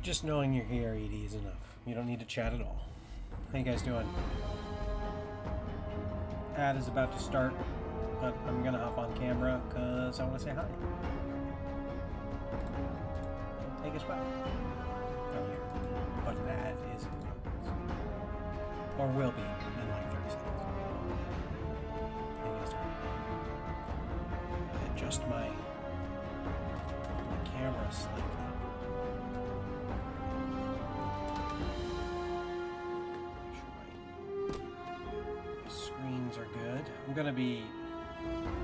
Just knowing you're here, Edie, is enough. You don't need to chat at all. How you guys doing? Ad is about to start, but I'm gonna hop on camera because I want to say hi. Hey, guess what? I'm here. But an ad is in progress. Or will be in like 30 seconds. How you guys doing? Adjust my camera slightly. Screens are good. I'm gonna be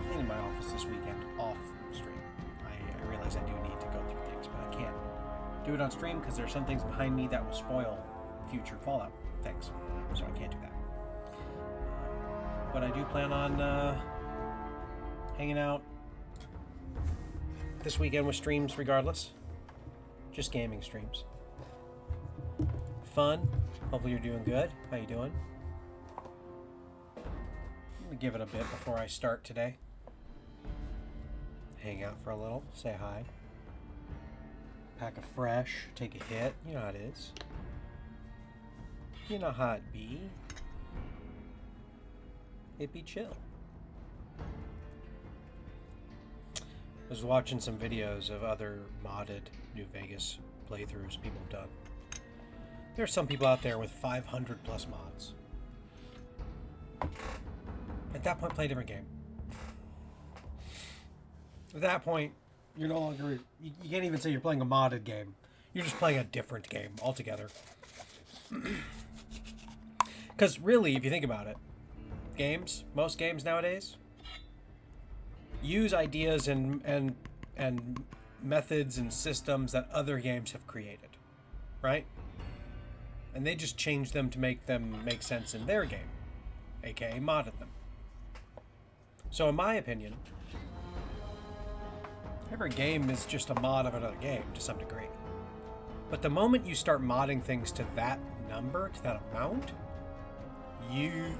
cleaning my office this weekend off stream. I realize I do need to go through things, but I can't do it on stream because there are some things behind me that will spoil future Fallout things, so I can't do that. But I do plan on hanging out this weekend with streams regardless. Just gaming streams. Fun. Hopefully you're doing good. How you doing? I'm gonna give it a bit before I start today. Hang out for a little, say hi. Pack a fresh, take a hit. You know how it is. You know how it be. It be chill. I was watching some videos of other modded New Vegas playthroughs people have done. There's some people out there with 500 plus mods. At that point, play a different game. At that point, you're no longer... You can't even say you're playing a modded game. You're just playing a different game altogether. Because really, if you think about it, most games nowadays, use ideas and methods and systems that other games have created, right? And they just change them to make them make sense in their game, aka modded them. So in my opinion, every game is just a mod of another game to some degree. But the moment you start modding things to that number, to that amount, you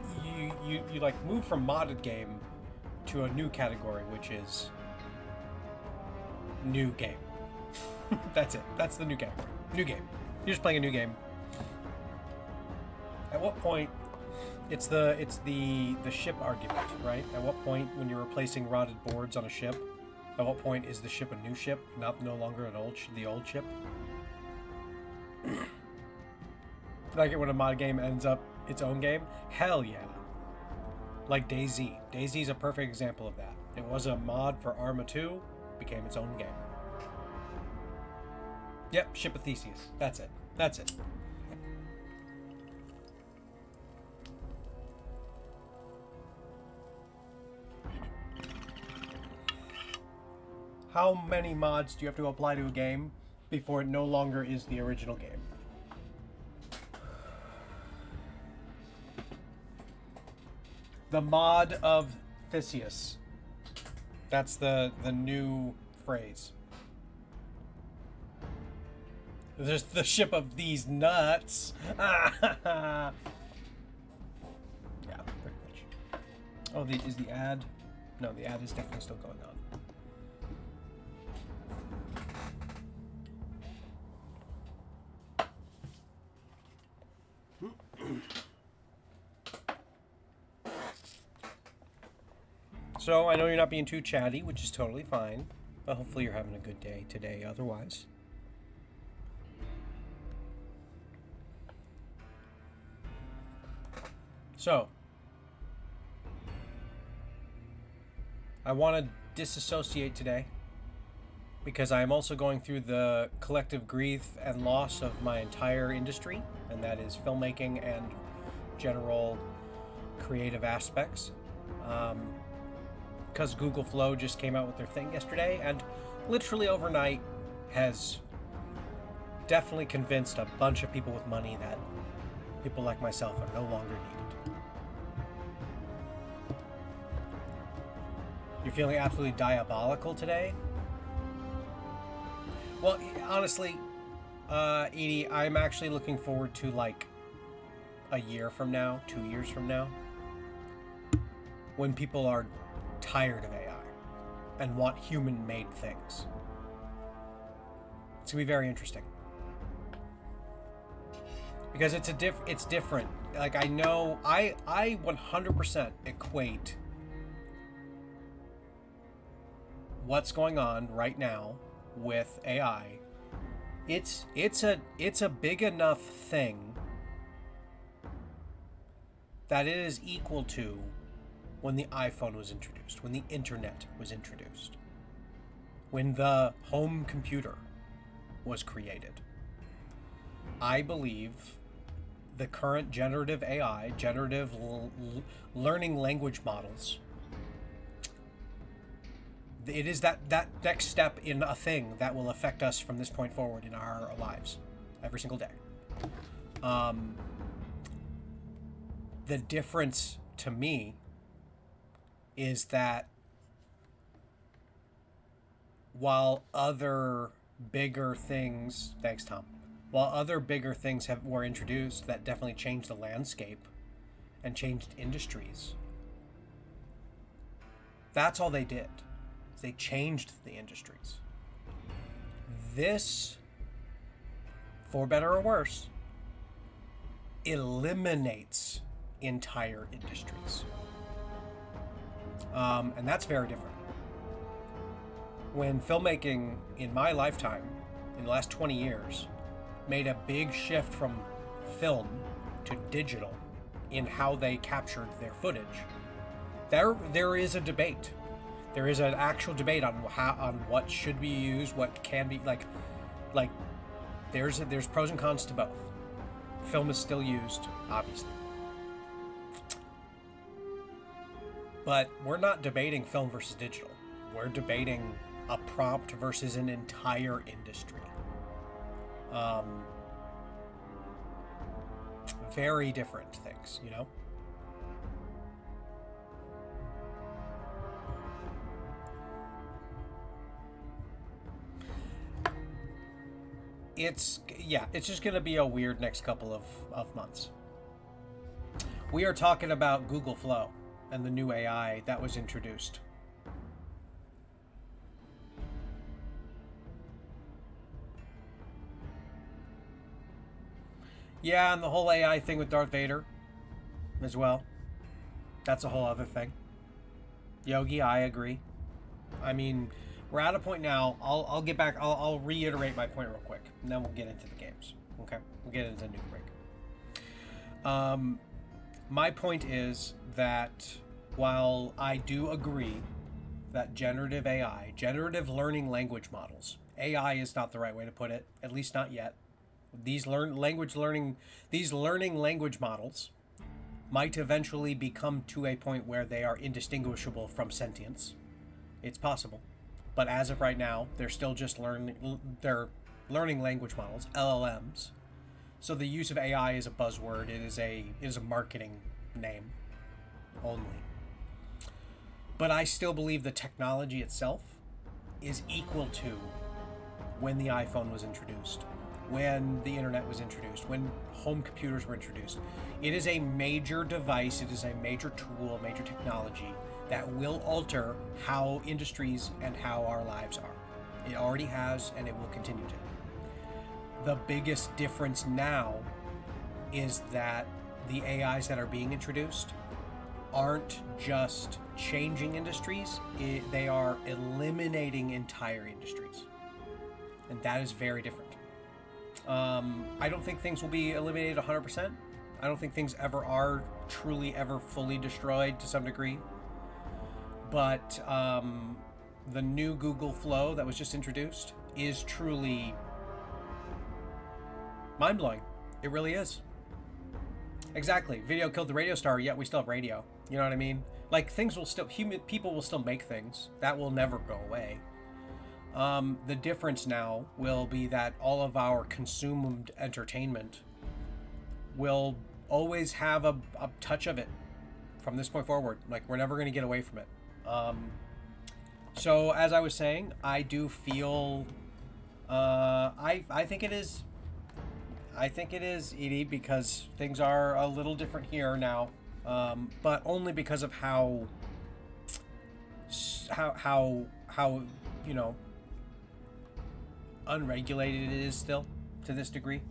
like move from modded game to a new category, which is new game. That's it. That's the new category. New game. You're just playing a new game. At what point, it's the ship argument, right? At what point, when you're replacing rotted boards on a ship, at what point is the ship a new ship, no longer the old ship? Like when a mod game ends up its own game? Hell yeah. Like DayZ. DayZ's a perfect example of that. It was a mod for Arma 2, became its own game. Yep, Ship of Theseus. That's it. That's it. How many mods do you have to apply to a game before it no longer is the original game? The mod of Theseus. That's the new phrase. There's the ship of these nuts. Yeah, pretty much. Oh, is the ad? No, the ad is definitely still going on. So, I know you're not being too chatty, which is totally fine. But hopefully you're having a good day today otherwise. So, I want to disassociate today because I am also going through the collective grief and loss of my entire industry, and that is filmmaking and general creative aspects. Because Google Flow just came out with their thing yesterday, and literally overnight has definitely convinced a bunch of people with money that people like myself are no longer needed. You're feeling absolutely diabolical today? Well, honestly, Edie, I'm actually looking forward to like a year from now, 2 years from now, when people are tired of AI and want human-made things. It's gonna be very interesting. because it's different. Like, I know I 100% equate what's going on right now with AI. It's a big enough thing that it is equal to when the iPhone was introduced, when the internet was introduced, when the home computer was created. I believe the current generative AI, generative learning language models, it is that next step in a thing that will affect us from this point forward in our lives every single day. The difference to me is that while other bigger things, thanks Tom, while other bigger things were introduced that definitely changed the landscape and changed industries, that's all they did. They changed the industries. This, for better or worse, eliminates entire industries. And that's very different. When filmmaking in my lifetime, in the last 20 years, made a big shift from film to digital in how they captured their footage, there is a debate. There is an actual debate on what should be used, what can be like there's pros and cons to both. Film is still used, obviously. But we're not debating film versus digital. We're debating a prompt versus an entire industry. Very different things, you know? It's just going to be a weird next couple of months. We are talking about Google Flow and the new AI that was introduced. Yeah, and the whole AI thing with Darth Vader as well. That's a whole other thing. Yogi, I agree. I mean, we're at a point now. I'll get back. I'll reiterate my point real quick, and then we'll get into the games. Okay, we'll get into Nuke Break. My point is that while I do agree that generative AI, generative learning language models, AI is not the right way to put it, at least not yet. These learning language models might eventually become to a point where they are indistinguishable from sentience. It's possible. But as of right now, they're still just learning language models, LLMs. So the use of AI is a buzzword. It is a marketing name only. But I still believe the technology itself is equal to when the iPhone was introduced, when the internet was introduced, when home computers were introduced. It is a major device, it is a major tool, major technology that will alter how industries and how our lives are. It already has, and it will continue to. The biggest difference now is that the AIs that are being introduced aren't just changing industries, they are eliminating entire industries. And that is very different. I don't think things will be eliminated 100%. I don't think things ever are truly ever fully destroyed to some degree. But the new Google Flow that was just introduced is truly mind-blowing. It really is. Exactly. Video killed the radio star, yet we still have radio. You know what I mean? Like, things will still, people will still make things. That will never go away. The difference now will be that all of our consumed entertainment will always have a touch of it from this point forward. Like, we're never going to get away from it. So as I was saying, I do feel, I think it is, Edie, because things are a little different here now, but only because of how you know, unregulated it is still to this degree.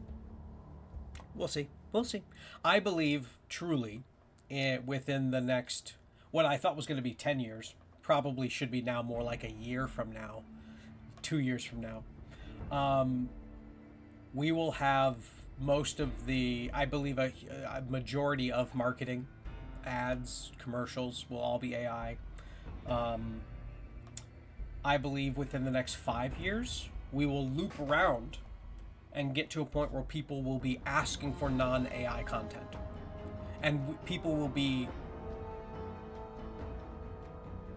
We'll see. We'll see. I believe truly, within the next, what I thought was going to be 10 years, probably should be now more like a year from now, 2 years from now. We will have most of the, I believe, a majority of marketing, ads, commercials will all be AI. I believe within the next 5 years, we will loop around and get to a point where people will be asking for non-AI content, and people will be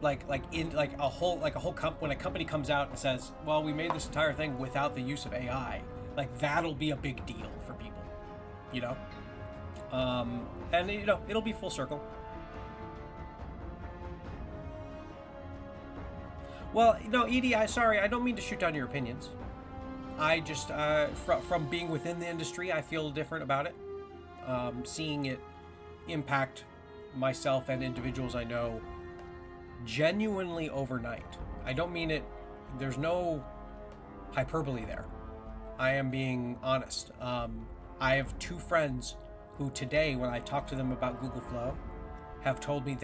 like when a company comes out and says, "Well, we made this entire thing without the use of AI," like that'll be a big deal for people, you know. And it'll be full circle. Well, no, Edie, sorry, I don't mean to shoot down your opinions. I just, from being within the industry, I feel different about it. Seeing it impact myself and individuals I know genuinely overnight. I don't mean it, there's no hyperbole there. I am being honest. I have two friends who today, when I talked to them about Google Flow, have told me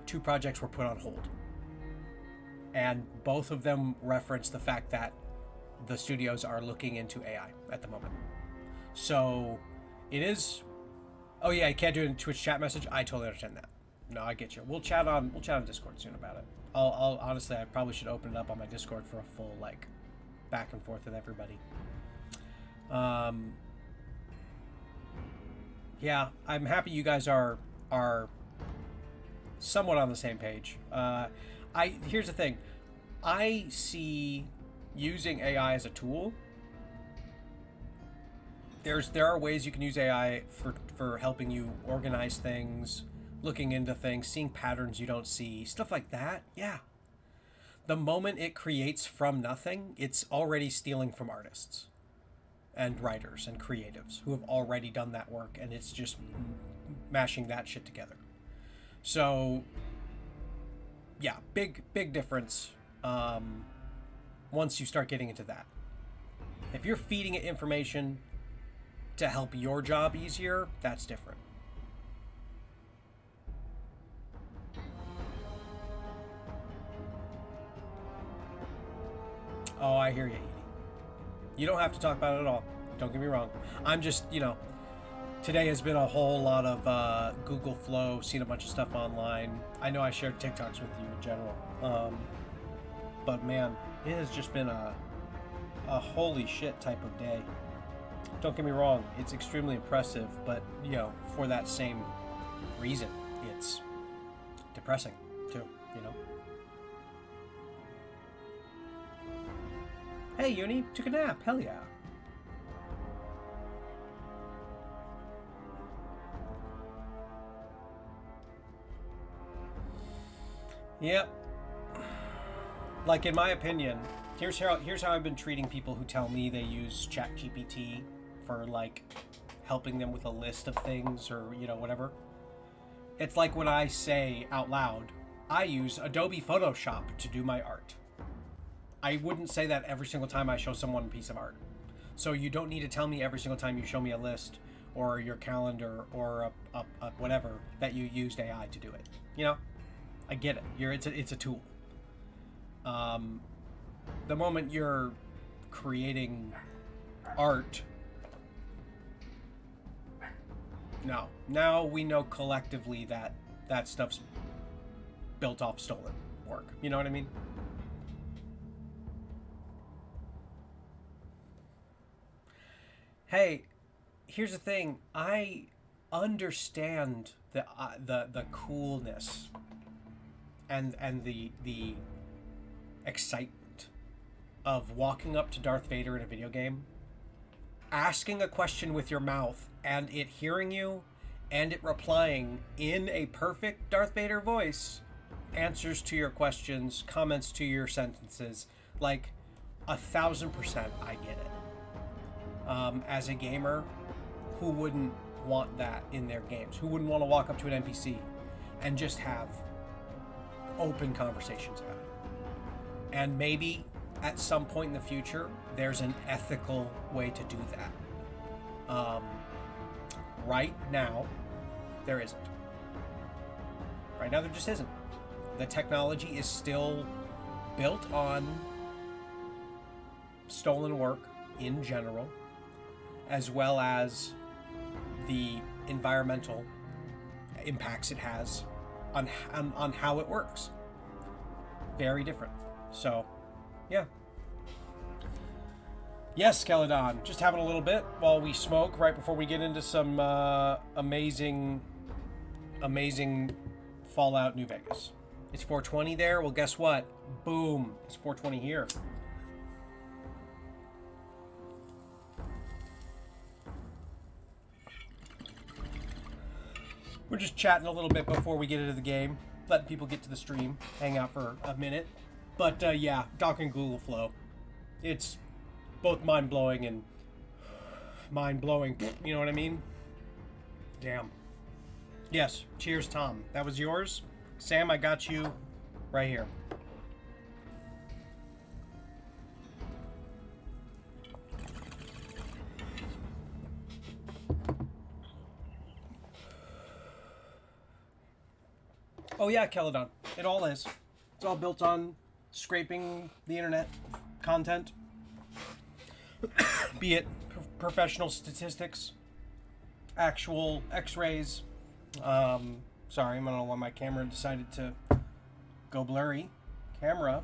two projects were put on hold. And both of them reference the fact that the studios are looking into AI at the moment. So it is. Oh yeah, I can't do it in Twitch chat message. I totally understand that. No, I get you. We'll chat on Discord soon about it. I'll honestly, I probably should open it up on my Discord for a full back and forth with everybody. Yeah, I'm happy you guys are somewhat on the same page. Here's the thing. I see using AI as a tool. There are ways you can use AI for helping you organize things, looking into things, seeing patterns you don't see, stuff like that. Yeah. The moment it creates from nothing, it's already stealing from artists and writers and creatives who have already done that work, and it's just mashing that shit together. So yeah, big difference once you start getting into that. If you're feeding it information to help your job easier, that's different. Oh, I hear you, Edie. You don't have to talk about it at all. Don't get me wrong. I'm just, today has been a whole lot of Google Flow, seen a bunch of stuff online. I know I shared TikToks with you in general. But man, it has just been a holy shit type of day. Don't get me wrong, it's extremely impressive, but, for that same reason, it's depressing too, Hey, Uni, took a nap. Hell yeah. Yep. Like, in my opinion, here's how I've been treating people who tell me they use ChatGPT for, helping them with a list of things or, whatever. It's like when I say out loud, I use Adobe Photoshop to do my art. I wouldn't say that every single time I show someone a piece of art. So you don't need to tell me every single time you show me a list or your calendar or a whatever that you used AI to do it. I get it. It's a tool. The moment you're creating art, no. Now we know collectively that stuff's built off stolen work. You know what I mean? Hey, here's the thing. I understand the coolness and the excitement of walking up to Darth Vader in a video game, asking a question with your mouth, and it hearing you, and it replying in a perfect Darth Vader voice, answers to your questions, comments to your sentences. 1,000% I get it. As a gamer, who wouldn't want that in their games? Who wouldn't want to walk up to an NPC and just have open conversations about it? And maybe at some point in the future, there's an ethical way to do that. right now, there isn't. Right now, there just isn't. The technology is still built on stolen work in general, as well as the environmental impacts it has on how it works. Very different. So, yeah. Yes, Celadon. Just having a little bit while we smoke right before we get into some amazing Fallout New Vegas. It's 420 there. Well, guess what? Boom. It's 420 here. We're just chatting a little bit before we get into the game, letting people get to the stream, hang out for a minute. But yeah, Docker and Google Flow. It's both mind-blowing and mind-blowing. You know what I mean? Damn. Yes. Cheers, Tom. That was yours? Sam, I got you right here. Oh yeah, Celadon. It all is. It's all built on scraping the internet content. Be it professional statistics, actual x-rays. Sorry, I don't know why my camera decided to go blurry. My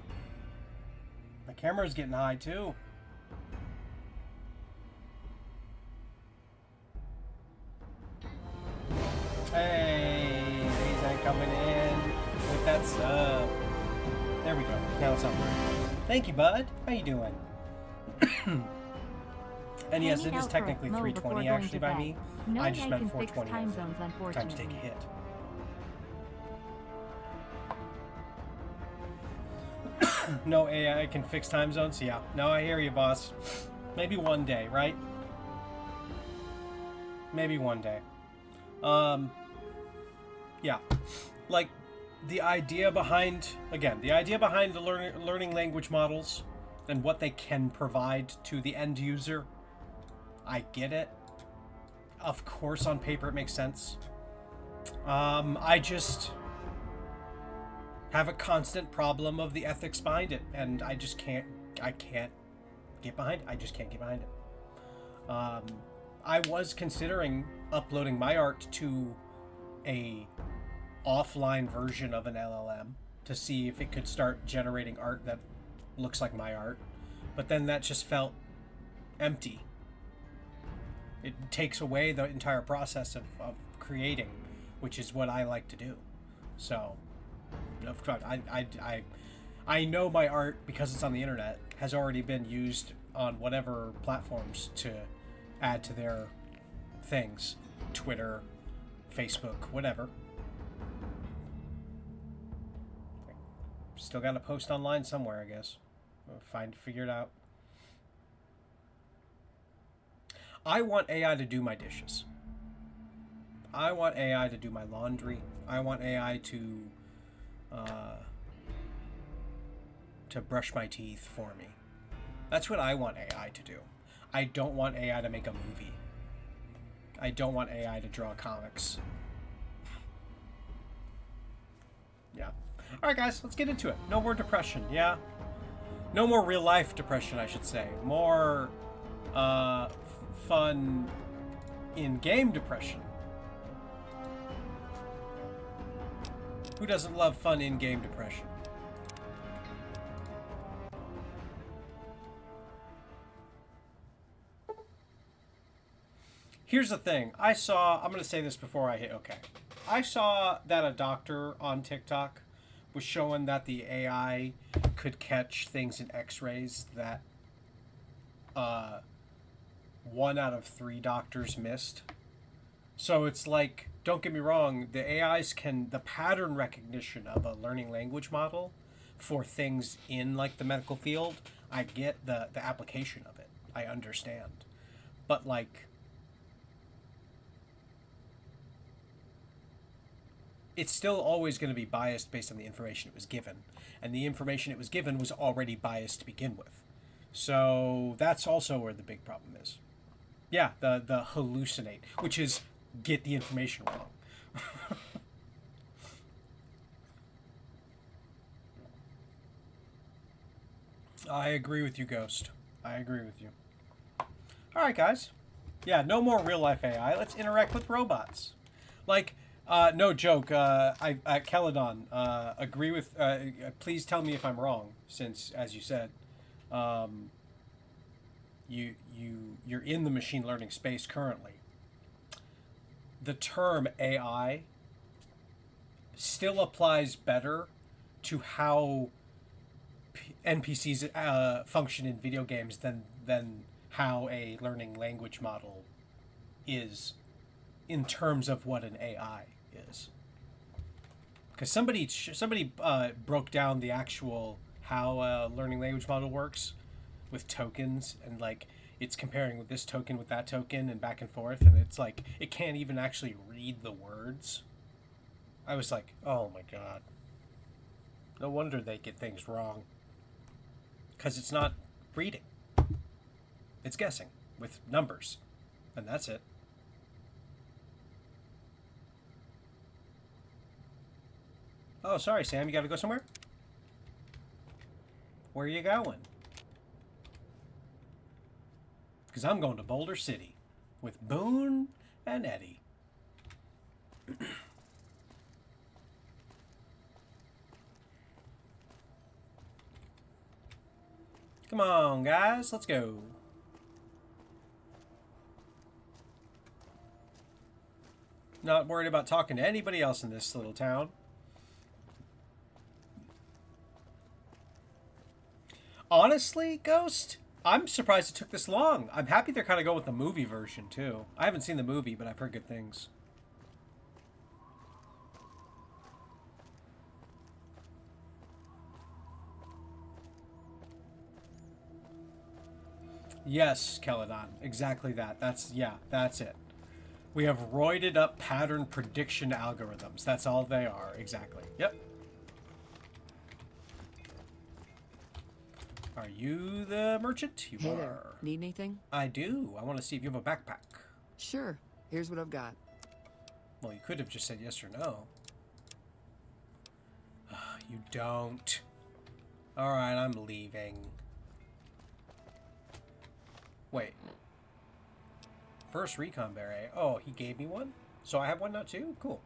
camera's getting high too. Hey, he's coming in with that sub. There we go. Now it's up. Thank you, bud. How you doing? And yes, it is technically 320 actually by me. I just meant 420 time zones, time to take a hit. No AI can fix time zones? Yeah. No, I hear you, boss. Maybe one day, right? Maybe one day. Yeah. Like, the idea behind the learning language models and what they can provide to the end user, I get it. Of course, on paper it makes sense. I just have a constant problem of the ethics behind it, and I can't get behind it. I just can't get behind it. I was considering uploading my art to a offline version of an LLM to see if it could start generating art that looks like my art, but then that just felt empty. It takes away the entire process of creating, which is what I like to do. So, I know my art, because it's on the internet, has already been used on whatever platforms to add to their things. Twitter, Facebook, whatever. Still got to post online somewhere, I guess. Figure it out. I want AI to do my dishes. I want AI to do my laundry. I want AI to brush my teeth for me. That's what I want AI to do. I don't want AI to make a movie. I don't want AI to draw comics. Yeah. Alright guys, let's get into it. No more depression, yeah? No more real life depression, I should say. More fun in-game depression. Who doesn't love fun in-game depression? Here's the thing. I'm going to say this before I hit OK. I saw that a doctor on TikTok was showing that the AI could catch things in x-rays that 1 out of 3 doctors missed. So it's like, don't get me wrong, the pattern recognition of a learning language model for things in like the medical field, I get the application of it. I understand. But like, it's still always going to be biased based on the information it was given. And the information it was given was already biased to begin with. So that's also where the big problem is. Yeah, the hallucinate, which is get the information wrong. I agree with you, Ghost. I agree with you. All right, guys. Yeah, no more real life AI. Let's interact with robots. Like, no joke. Celadon, agree with. Please tell me if I'm wrong, since, as you said, um, you're in the machine learning space currently. The term AI still applies better to how NPCs function in video games than how a learning language model is in terms of what an AI is. Because somebody broke down the actual how a learning language model works with tokens, and like it's comparing with this token with that token and back and forth, and it's like it can't even actually read the words. I was like, oh my god. No wonder they get things wrong. Because it's not reading. It's guessing with numbers. And that's it. Oh, sorry, Sam. You gotta go somewhere? Where are you going? Because I'm going to Boulder City with Boone and Eddie. Come on, guys. Let's go. Not worried about talking to anybody else in this little town. Honestly, Ghost, I'm surprised it took this long. I'm happy they're kind of going with the movie version, too. I haven't seen the movie, but I've heard good things. Yes, Celadon. Exactly that. That's it. We have roided up pattern prediction algorithms. That's all they are. Exactly. Yep. Are you the merchant? You Hey are. there. Need anything? I do. I want to see if you have a backpack. Sure. Here's what I've got. Well, you could have just said yes or no. You don't. Alright, I'm leaving. Wait. First recon beret. Oh, he gave me one? So I have one now too? Cool.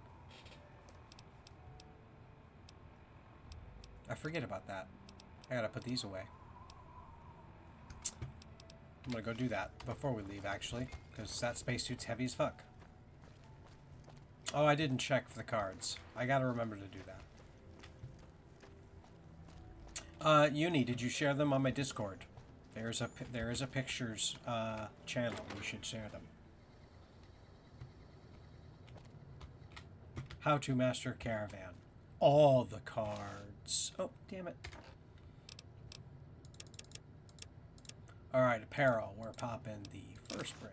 I forget about that. I gotta put these away. I'm gonna go do that before we leave, actually, because that spacesuit's heavy as fuck. Oh, I didn't check for the cards. I gotta remember to do that. Uni, did you share them on my Discord? There is a pictures channel. You should share them. How to master caravan. All the cards. Oh, damn it. Alright, apparel. We're popping the fur spray.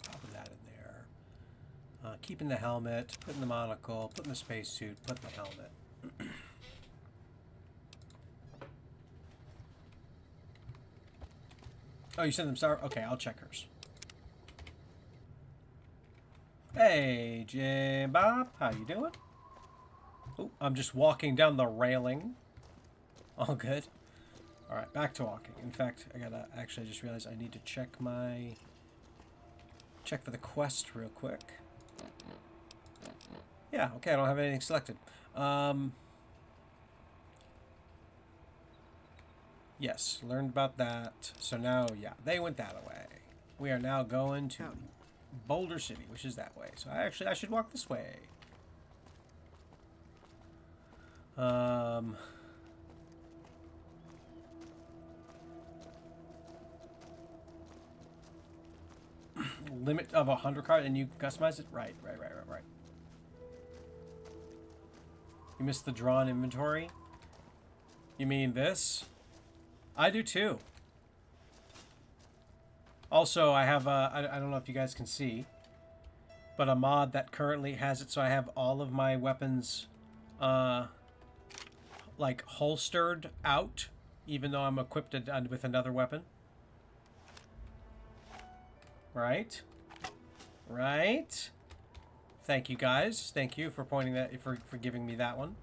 Popping that in there. Keeping the helmet. Putting the monocle. Putting the spacesuit. Putting the helmet. Oh, you sent them Star? Okay, I'll check hers. Hey, Jim Bob. How you doing? Oh, I'm just walking down the railing. All good. All right, back to walking. In fact, I just realized I need to check for the quest real quick. Yeah, okay, I don't have anything selected. Yes, learned about that. So now, yeah, they went that way. We are now going to Boulder City, which is that way. So I should walk this way. Limit of 100 cards, and you customize it? Right. You missed the drawn inventory? You mean this? I do too. Also, I have I don't know if you guys can see, but a mod that currently has it so I have all of my weapons like holstered out, even though I'm equipped with another weapon. Right? Thank you guys. Thank you for pointing that, for giving me that one.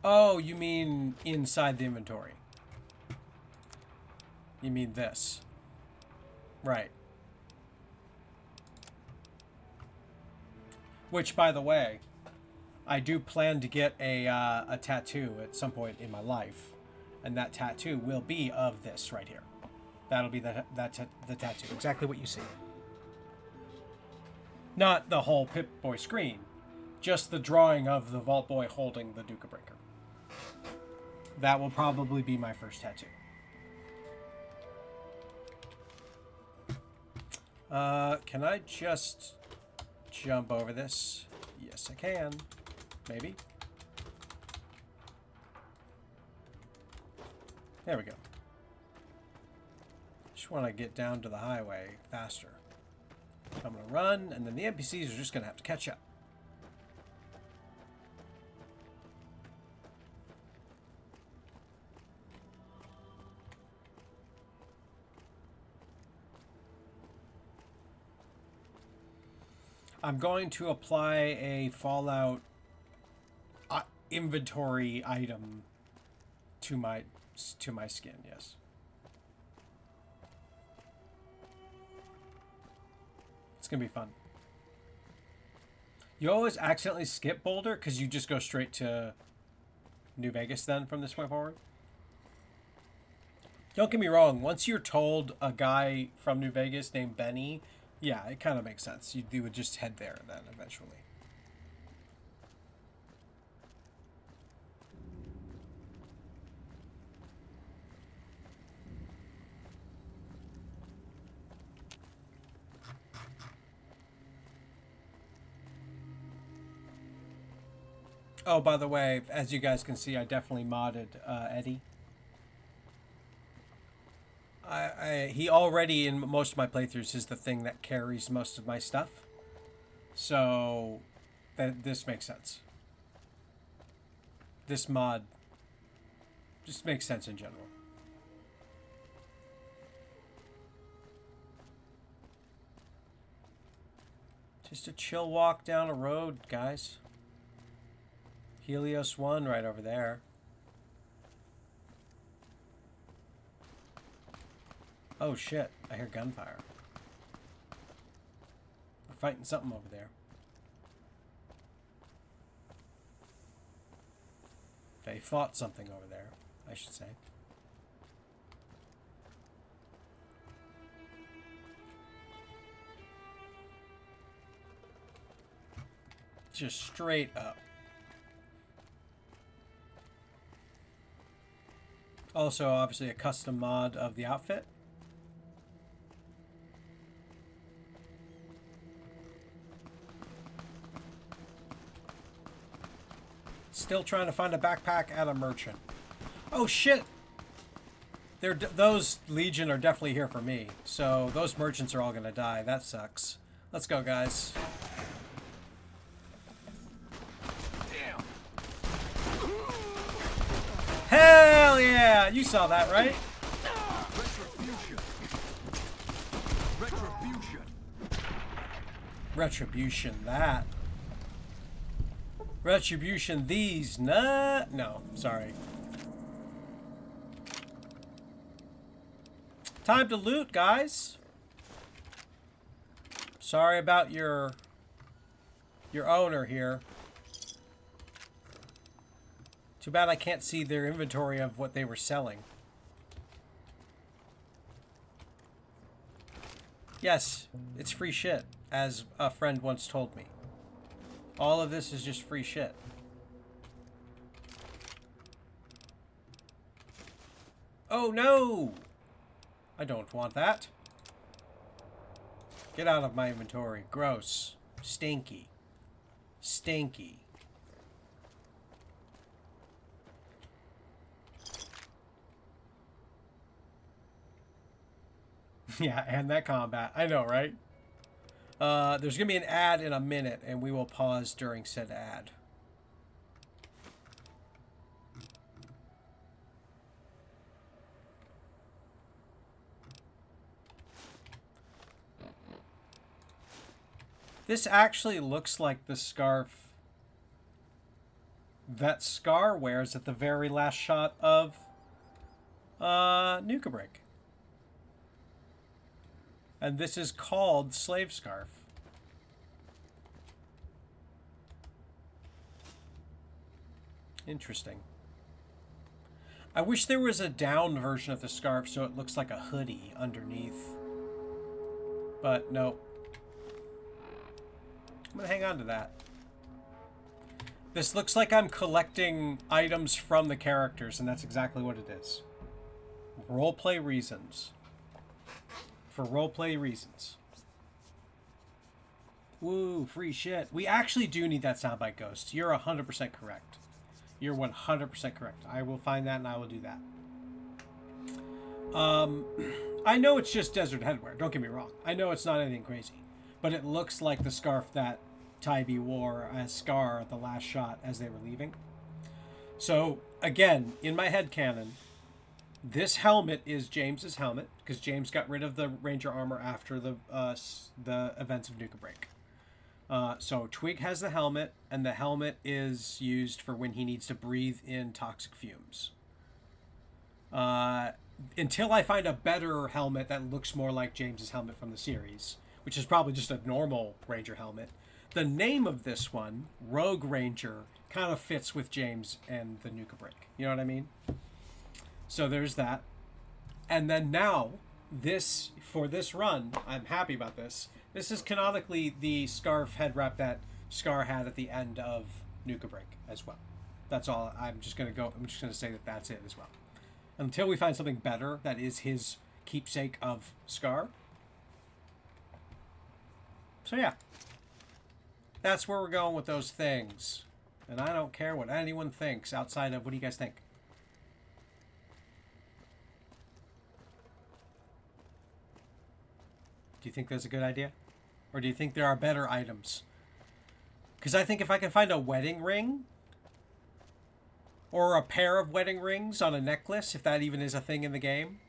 Oh, you mean inside the inventory. You mean this. Right. Which, by the way, I do plan to get a tattoo at some point in my life. And that tattoo will be of this right here. That'll be the tattoo. Exactly what you see. Not the whole Pip-Boy screen. Just the drawing of the Vault Boy holding the Duca Breaker. That will probably be my first tattoo. Can I just jump over this? Yes, I can. Maybe. There we go. Just want to get down to the highway faster. I'm going to run, and then the NPCs are just going to have to catch up. I'm going to apply a Fallout inventory item to my skin, yes. It's gonna be fun. You always accidentally skip Boulder because you just go straight to New Vegas then from this point forward. Don't get me wrong, once you're told a guy from New Vegas named Benny, yeah, it kind of makes sense. You would just head there then eventually. Oh, by the way, as you guys can see, I definitely modded Eddie. He already, in most of my playthroughs, is the thing that carries most of my stuff. So, this makes sense. This mod just makes sense in general. Just a chill walk down a road, guys. Helios 1 right over there. Oh shit, I hear gunfire. We're fighting something over there. They fought something over there, I should say. Just straight up. Also, obviously, a custom mod of the outfit. Still trying to find a backpack at a merchant. Oh shit! Those Legion are definitely here for me. So those merchants are all gonna die. That sucks. Let's go, guys. Damn. Hell yeah! You saw that, right? Retribution. Retribution. Retribution that. Retribution these, nah. No, sorry. Time to loot, guys. Sorry about your owner here. Too bad I can't see their inventory of what they were selling. Yes, it's free shit, as a friend once told me. All of this is just free shit. Oh no! I don't want that. Get out of my inventory. Gross. Stinky. Stinky. Yeah, and that combat. I know, right? There's going to be an ad in a minute, and we will pause during said ad. This actually looks like the scarf that Scar wears at the very last shot of Nuka Break. And this is called Slave Scarf. Interesting. I wish there was a down version of the scarf so it looks like a hoodie underneath. But no. I'm gonna hang on to that. This looks like I'm collecting items from the characters, and that's exactly what it is. Roleplay reasons. For roleplay reasons. Woo, free shit. We actually do need that soundbite, Ghost. You're 100% correct. You're 100% correct. I will find that and I will do that. I know it's just desert headwear. Don't get me wrong. I know it's not anything crazy. But it looks like the scarf that Tybee wore as Scar at the last shot as they were leaving. So, again, in my head canon, this helmet is James's helmet because James got rid of the Ranger armor after the events of Nuka Break. So Twig has the helmet, and the helmet is used for when he needs to breathe in toxic fumes. Until I find a better helmet that looks more like James's helmet from the series, which is probably just a normal Ranger helmet. The name of this one, Rogue Ranger, kind of fits with James and the Nuka Break. You know what I mean? So there's that. And then now, for this run, I'm happy about this. This is canonically the scarf head wrap that Scar had at the end of Nuka Break as well. That's all. I'm just going to say that that's it as well. Until we find something better that is his keepsake of Scar. So yeah. That's where we're going with those things. And I don't care what anyone thinks outside of, what do you guys think? Do you think that's a good idea? Or do you think there are better items? Because I think if I can find a wedding ring, or a pair of wedding rings on a necklace, if that even is a thing in the game,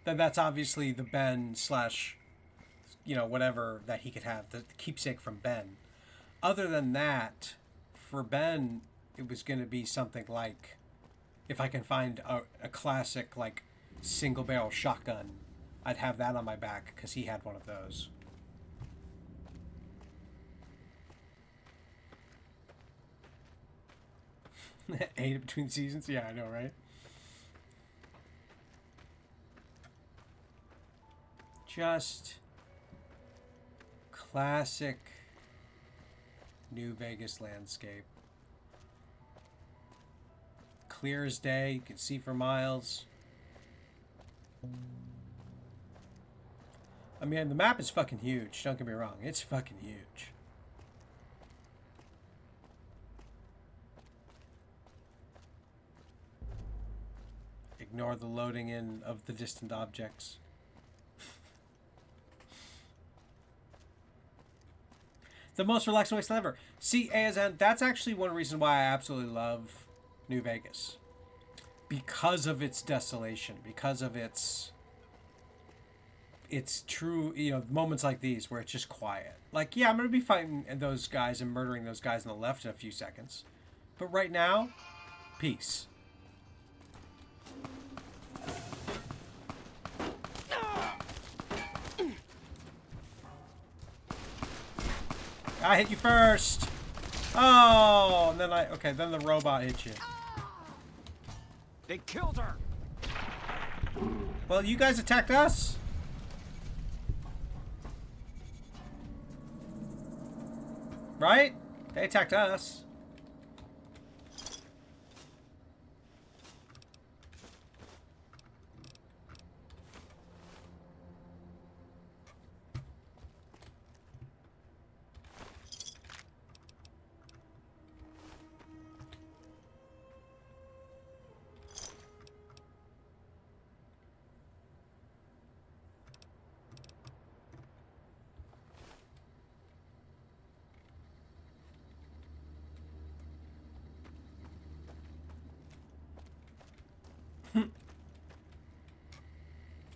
then that's obviously the Ben slash, whatever that he could have, the keepsake from Ben. Other than that, for Ben, it was going to be something like, if I can find a classic, like, single barrel shotgun, I'd have that on my back because he had one of those. Ate between seasons? Yeah, I know, right? Just classic New Vegas landscape. Clear as day, you can see for miles. I mean, the map is fucking huge, don't get me wrong. It's fucking huge. Ignore the loading in of the distant objects. The most relaxing wasteland ever. See, ASN, that's actually one reason why I absolutely love New Vegas. Because of its desolation. Because of its true, moments like these where it's just quiet. Like, yeah, I'm going to be fighting those guys and murdering those guys on the left in a few seconds. But right now, peace. I hit you first. Oh, and then then the robot hit you. They killed her. Well, you guys attacked us. Right? They attacked us.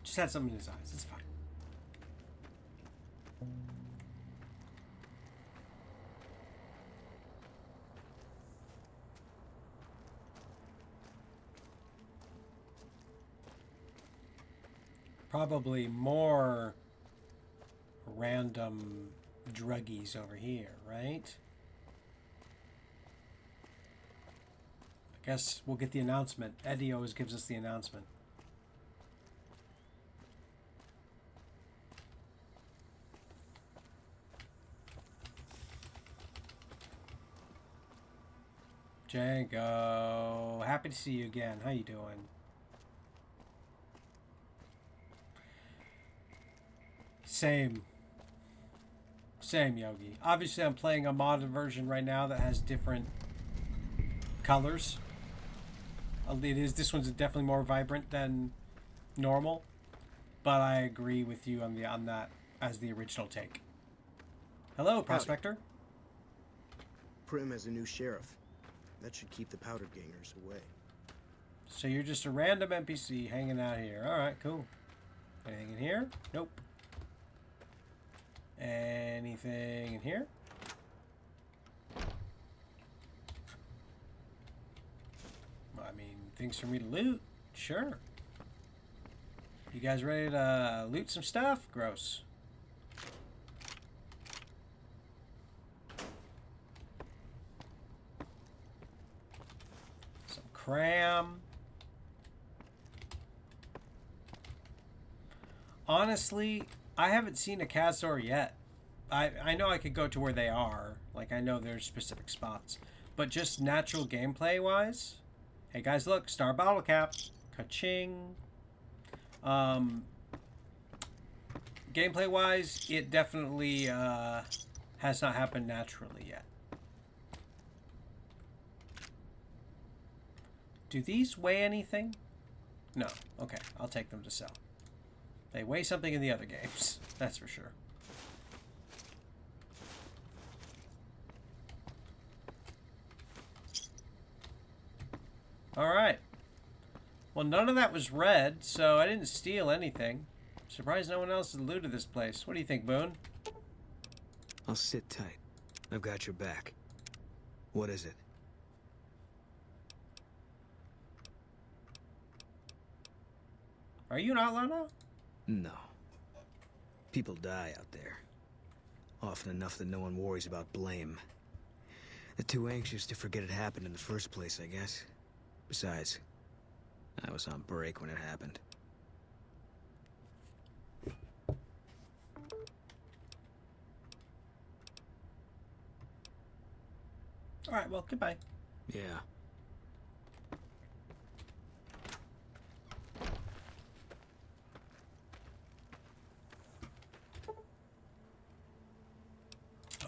Just had something in his eyes. It's fine. Probably more random druggies over here, right? I guess we'll get the announcement. Eddie always gives us the announcement. Django, happy to see you again. How you doing? Same, Yogi. Obviously, I'm playing a modded version right now that has different colors. This one's definitely more vibrant than normal, but I agree with you on that as the original take. Hello, Prospector. Prim has a new sheriff. That should keep the powder gangers away. So you're just a random NPC hanging out here. Alright, cool. Anything in here? Nope. Anything in here? I mean, things for me to loot? Sure. You guys ready to loot some stuff? Gross. Cram. Honestly, I haven't seen a Khazor yet. I know I could go to where they are. Like, I know there's specific spots. But just natural gameplay wise. Hey guys, look, star bottle cap. Ka-ching. Gameplay wise, it definitely has not happened naturally yet. Do these weigh anything? No. Okay, I'll take them to sell. They weigh something in the other games, that's for sure. Alright. Well, none of that was red, so I didn't steal anything. Surprised no one else has looted this place. What do you think, Boone? I'll sit tight. I've got your back. What is it? Are you an outlaw now? No. People die out there. Often enough that no one worries about blame. They're too anxious to forget it happened in the first place, I guess. Besides, I was on break when it happened. Alright, well, goodbye. Yeah.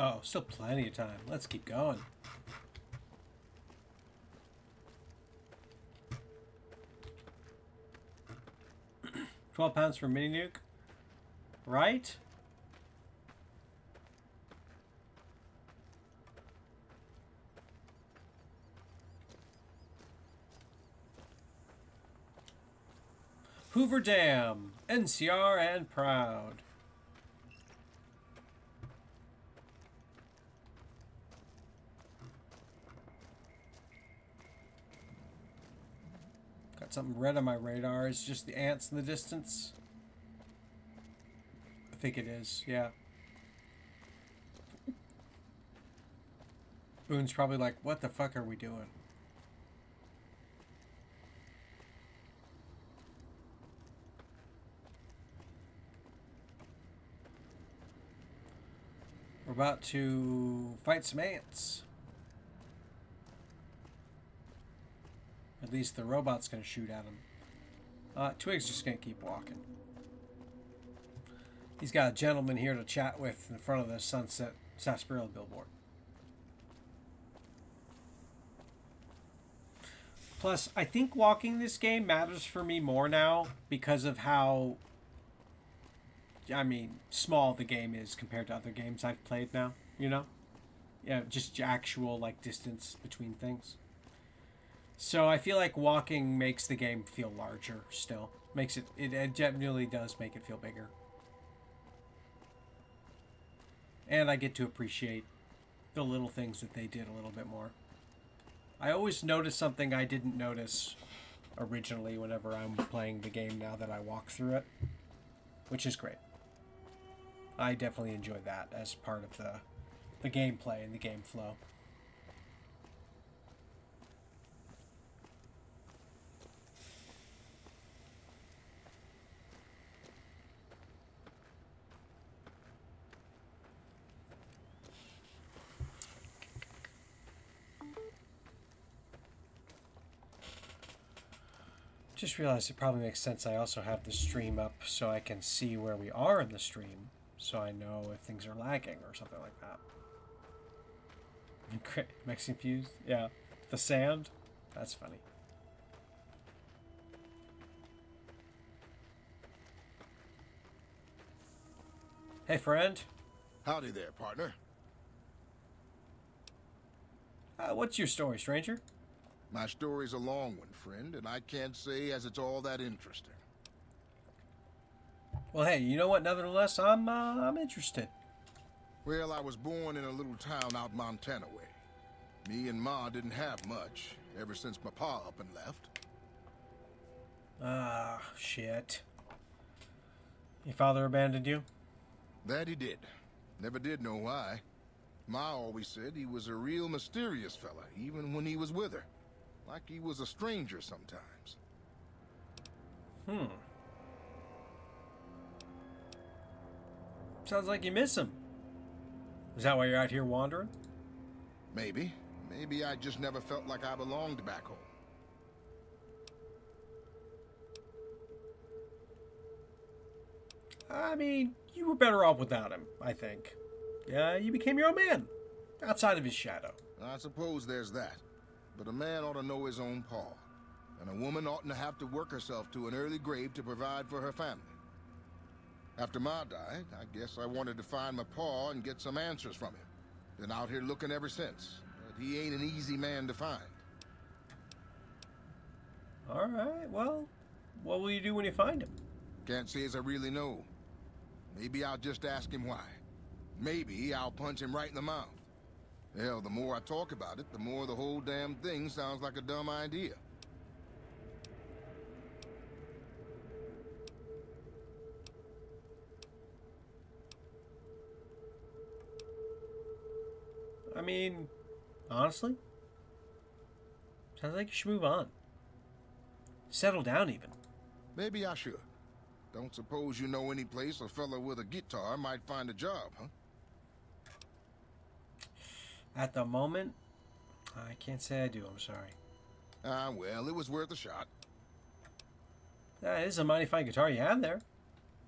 Oh, still plenty of time. Let's keep going. £12 for mini nuke, right? Hoover Dam, NCR and proud. Got something red on my radar. Is just the ants in the distance? I think it is, yeah. Boone's probably like, what the fuck are we doing? We're about to fight some ants. At least the robot's going to shoot at him. Twig's just going to keep walking. He's got a gentleman here to chat with in front of the Sunset Sarsaparilla billboard. Plus, I think walking this game matters for me more now because of how, I mean, small the game is compared to other games I've played now, you know? Yeah, just actual, like, distance between things. So I feel like walking makes the game feel larger still. Makes it, it genuinely does make it feel bigger. And I get to appreciate the little things that they did a little bit more. I always notice something I didn't notice originally whenever I'm playing the game now that I walk through it. which is great. I definitely enjoy that as part of the gameplay and the game flow. Just realized it probably makes sense I also have the stream up so I can see where we are in the stream, so I know if things are lagging or something like that. Makes you confused? Yeah. The sand? That's funny. Hey, friend. Howdy there, partner. What's your story, stranger? My story's a long one, friend, and I can't say as it's all that interesting. Well, hey, you know what? Nevertheless, I'm interested. Well, I was born in a little town out Montana way. Me and Ma didn't have much ever since my pa up and left. Ah, shit. Your father abandoned you? That he did. Never did know why. Ma always said he was a real mysterious fella, even when he was with her. Like he was a stranger sometimes. Sounds like you miss him. Is that why you're out here wandering? Maybe. Maybe I just never felt like I belonged back home. I mean, you were better off without him, I think. Yeah, you became your own man, outside of his shadow. I suppose there's that. But a man ought to know his own paw. And a woman oughtn't to have to work herself to an early grave to provide for her family. After Ma died, I guess I wanted to find my paw and get some answers from him. Been out here looking ever since. But he ain't an easy man to find. Alright, well, what will you do when you find him? Can't say as I really know. Maybe I'll just ask him why. Maybe I'll punch him right in the mouth. Hell, the more I talk about it, the more the whole damn thing sounds like a dumb idea. I mean, honestly, sounds like you should move on. Settle down, even. Maybe I should. Don't suppose you know any place a fella with a guitar might find a job, huh? At the moment, I can't say I do, I'm sorry. Ah, well, it was worth a shot. That is a mighty fine guitar you have there.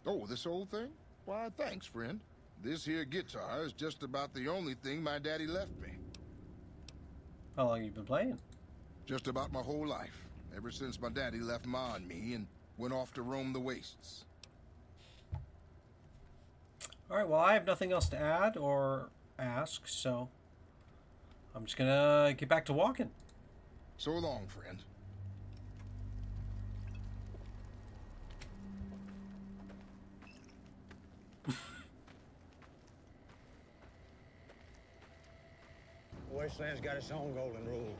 Oh, this old thing? Why, thanks, friend. This here guitar is just about the only thing my daddy left me. How long have you been playing? Just about my whole life. Ever since my daddy left Ma and me and went off to roam the wastes. Alright, well, I have nothing else to add or ask, so I'm just gonna get back to walking. So long, friend. Wasteland's got its own golden rule.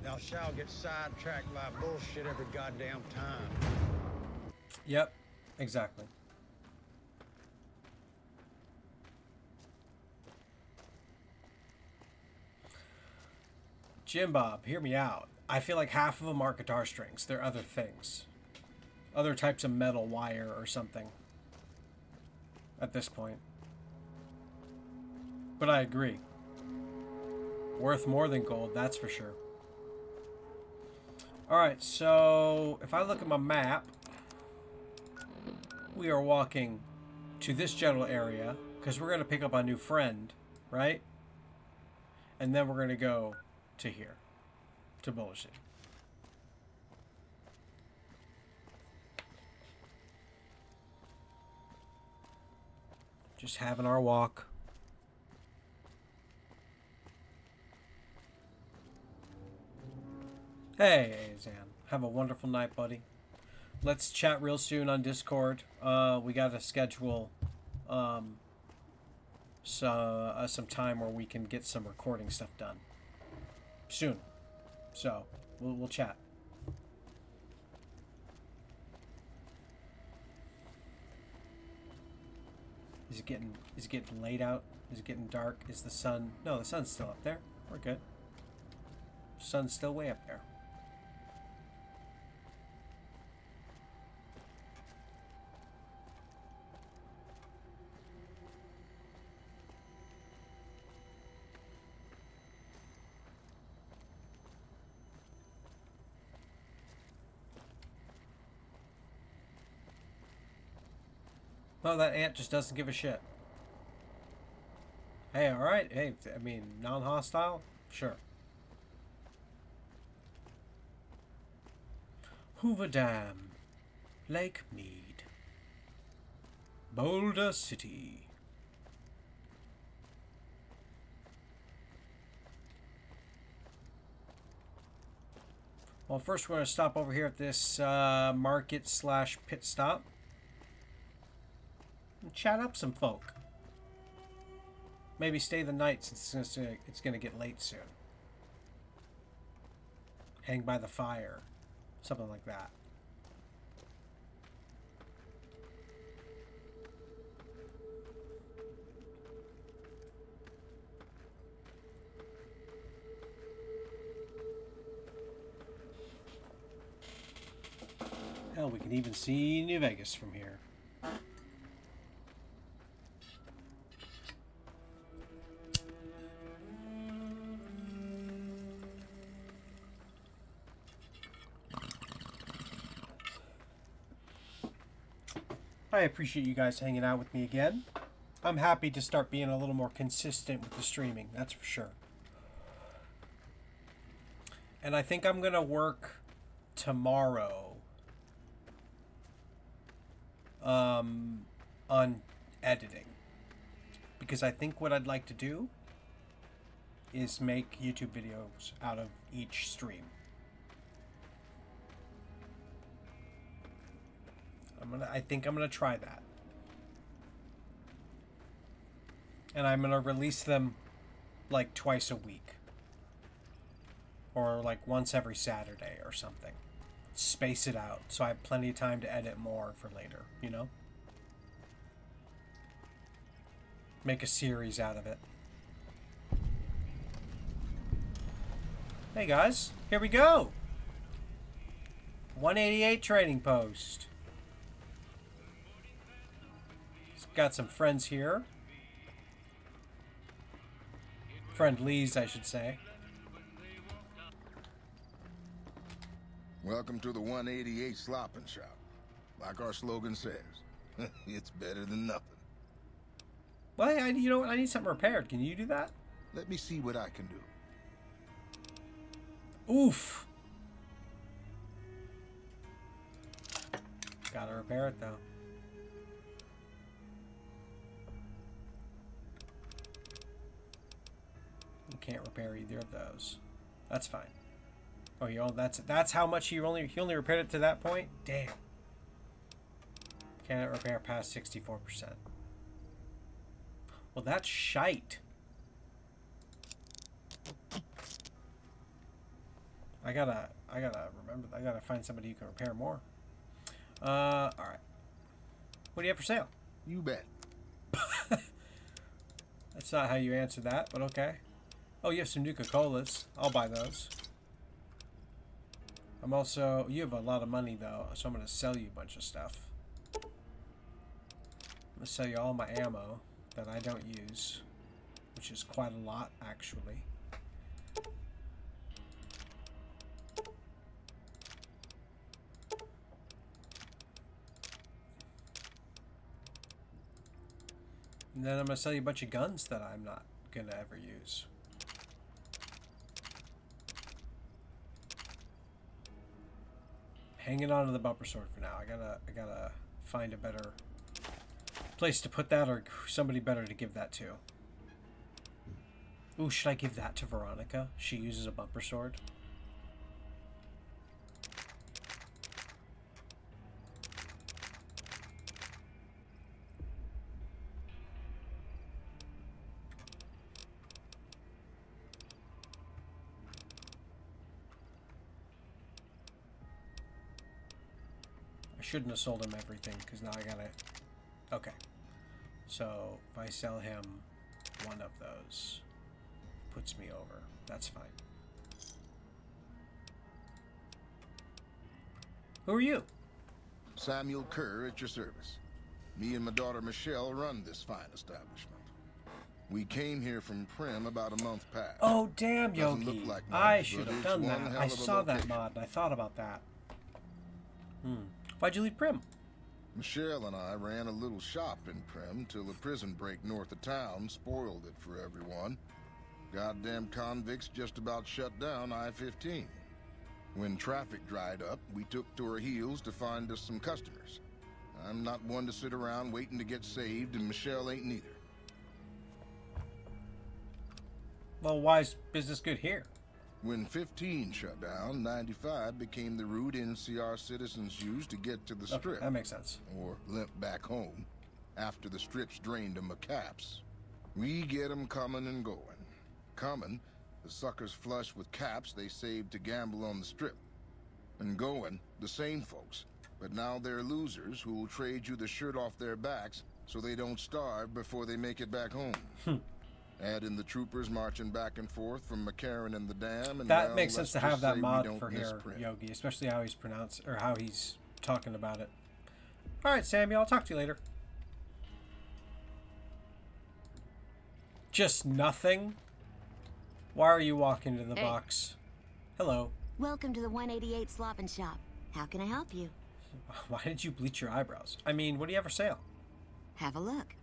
Thou shalt get sidetracked by bullshit every goddamn time. Yep, exactly. Jim Bob, hear me out. I feel like half of them aren't guitar strings. They're other things. Other types of metal wire or something. At this point. But I agree. Worth more than gold, that's for sure. Alright, so if I look at my map, we are walking to this general area because we're going to pick up a new friend, right? And then we're going to go to here, to Boulder City. Just having our walk. Hey, Zan. Have a wonderful night, buddy. Let's chat real soon on Discord. We got to schedule some time where we can get some recording stuff done. Soon. So, we'll chat. Is it getting late out? Is it getting dark? Is the sun... No, the sun's still up there. We're good. Sun's still way up there. No, that ant just doesn't give a shit. Hey, alright. Hey, I mean, non-hostile? Sure. Hoover Dam. Lake Mead. Boulder City. Well, first we're going to stop over here at this market / pit stop. And chat up some folk. Maybe stay the night since it's going to get late soon. Hang by the fire. Something like that. Hell, we can even see New Vegas from here. I appreciate you guys hanging out with me again. I'm happy to start being a little more consistent with the streaming, that's for sure. And I think I'm going to work tomorrow on editing. Because I think what I'd like to do is make YouTube videos out of each stream. I think I'm gonna try that. And I'm gonna release them like twice a week. Or like once every Saturday or something. Space it out so I have plenty of time to edit more for later, you know? Make a series out of it. Hey guys, here we go! 188 trading post. Got some friends here. Friendlies, I should say. Welcome to the 188 Slopping Shop. Like our slogan says, it's better than nothing. Well, you know what? I need something repaired. Can you do that? Let me see what I can do. Oof. Gotta repair it, though. You can't repair either of those. That's fine. Oh, you know, that's how much he only repaired it to that point? Damn. Can't repair past 64%. Well, that's shite. I gotta remember. I gotta find somebody who can repair more. All right. What do you have for sale? You bet. That's not how you answer that, but okay. Oh, you have some Nuka-Colas. I'll buy those. I'm also... You have a lot of money, though, so I'm going to sell you a bunch of stuff. I'm going to sell you all my ammo that I don't use, which is quite a lot, actually. And then I'm going to sell you a bunch of guns that I'm not going to ever use. Hanging on to the bumper sword for now. I gotta find a better place to put that, or somebody better to give that to. Ooh, should I give that to Veronica? She uses a bumper sword. Shouldn't have sold him everything, because now I gotta... Okay. So if I sell him one of those, puts me over. That's fine. Who are you? Samuel Kerr at your service. Me and my daughter Michelle run this fine establishment. We came here from Prim about a month past. Oh, damn, Doesn't Yogi. look like I much, should but have it's done one that. hell I of a saw that location. mod and I thought about that. Why'd you leave Prim? Michelle and I ran a little shop in Prim till a prison break north of town spoiled it for everyone. Goddamn convicts just about shut down I-15. When traffic dried up, we took to our heels to find us some customers. I'm not one to sit around waiting to get saved, and Michelle ain't neither. Well, why's business good here? When 15 shut down, 95 became the route NCR citizens used to get to the Okay, Strip. that makes sense. Or limp back home, after the Strip's drained them of caps. We get 'em coming and going. Coming, the suckers flush with caps they saved to gamble on the Strip. And going, the same folks. But now they're losers who'll trade you the shirt off their backs so they don't starve before they make it back home. Add in the troopers marching back and forth from McCarran and the dam, and That well, makes sense let's to have just that say we mod don't for here, misprint. Yogi, especially how he's pronounced or how he's talking about it. All right, Sammy, I'll talk to you later. Just nothing? Why are you walking to the Hey. box? Hello. Welcome to the 188 Slop and Shop. How can I help you? Why did you bleach your eyebrows? I mean, what do you have for sale? Have a look.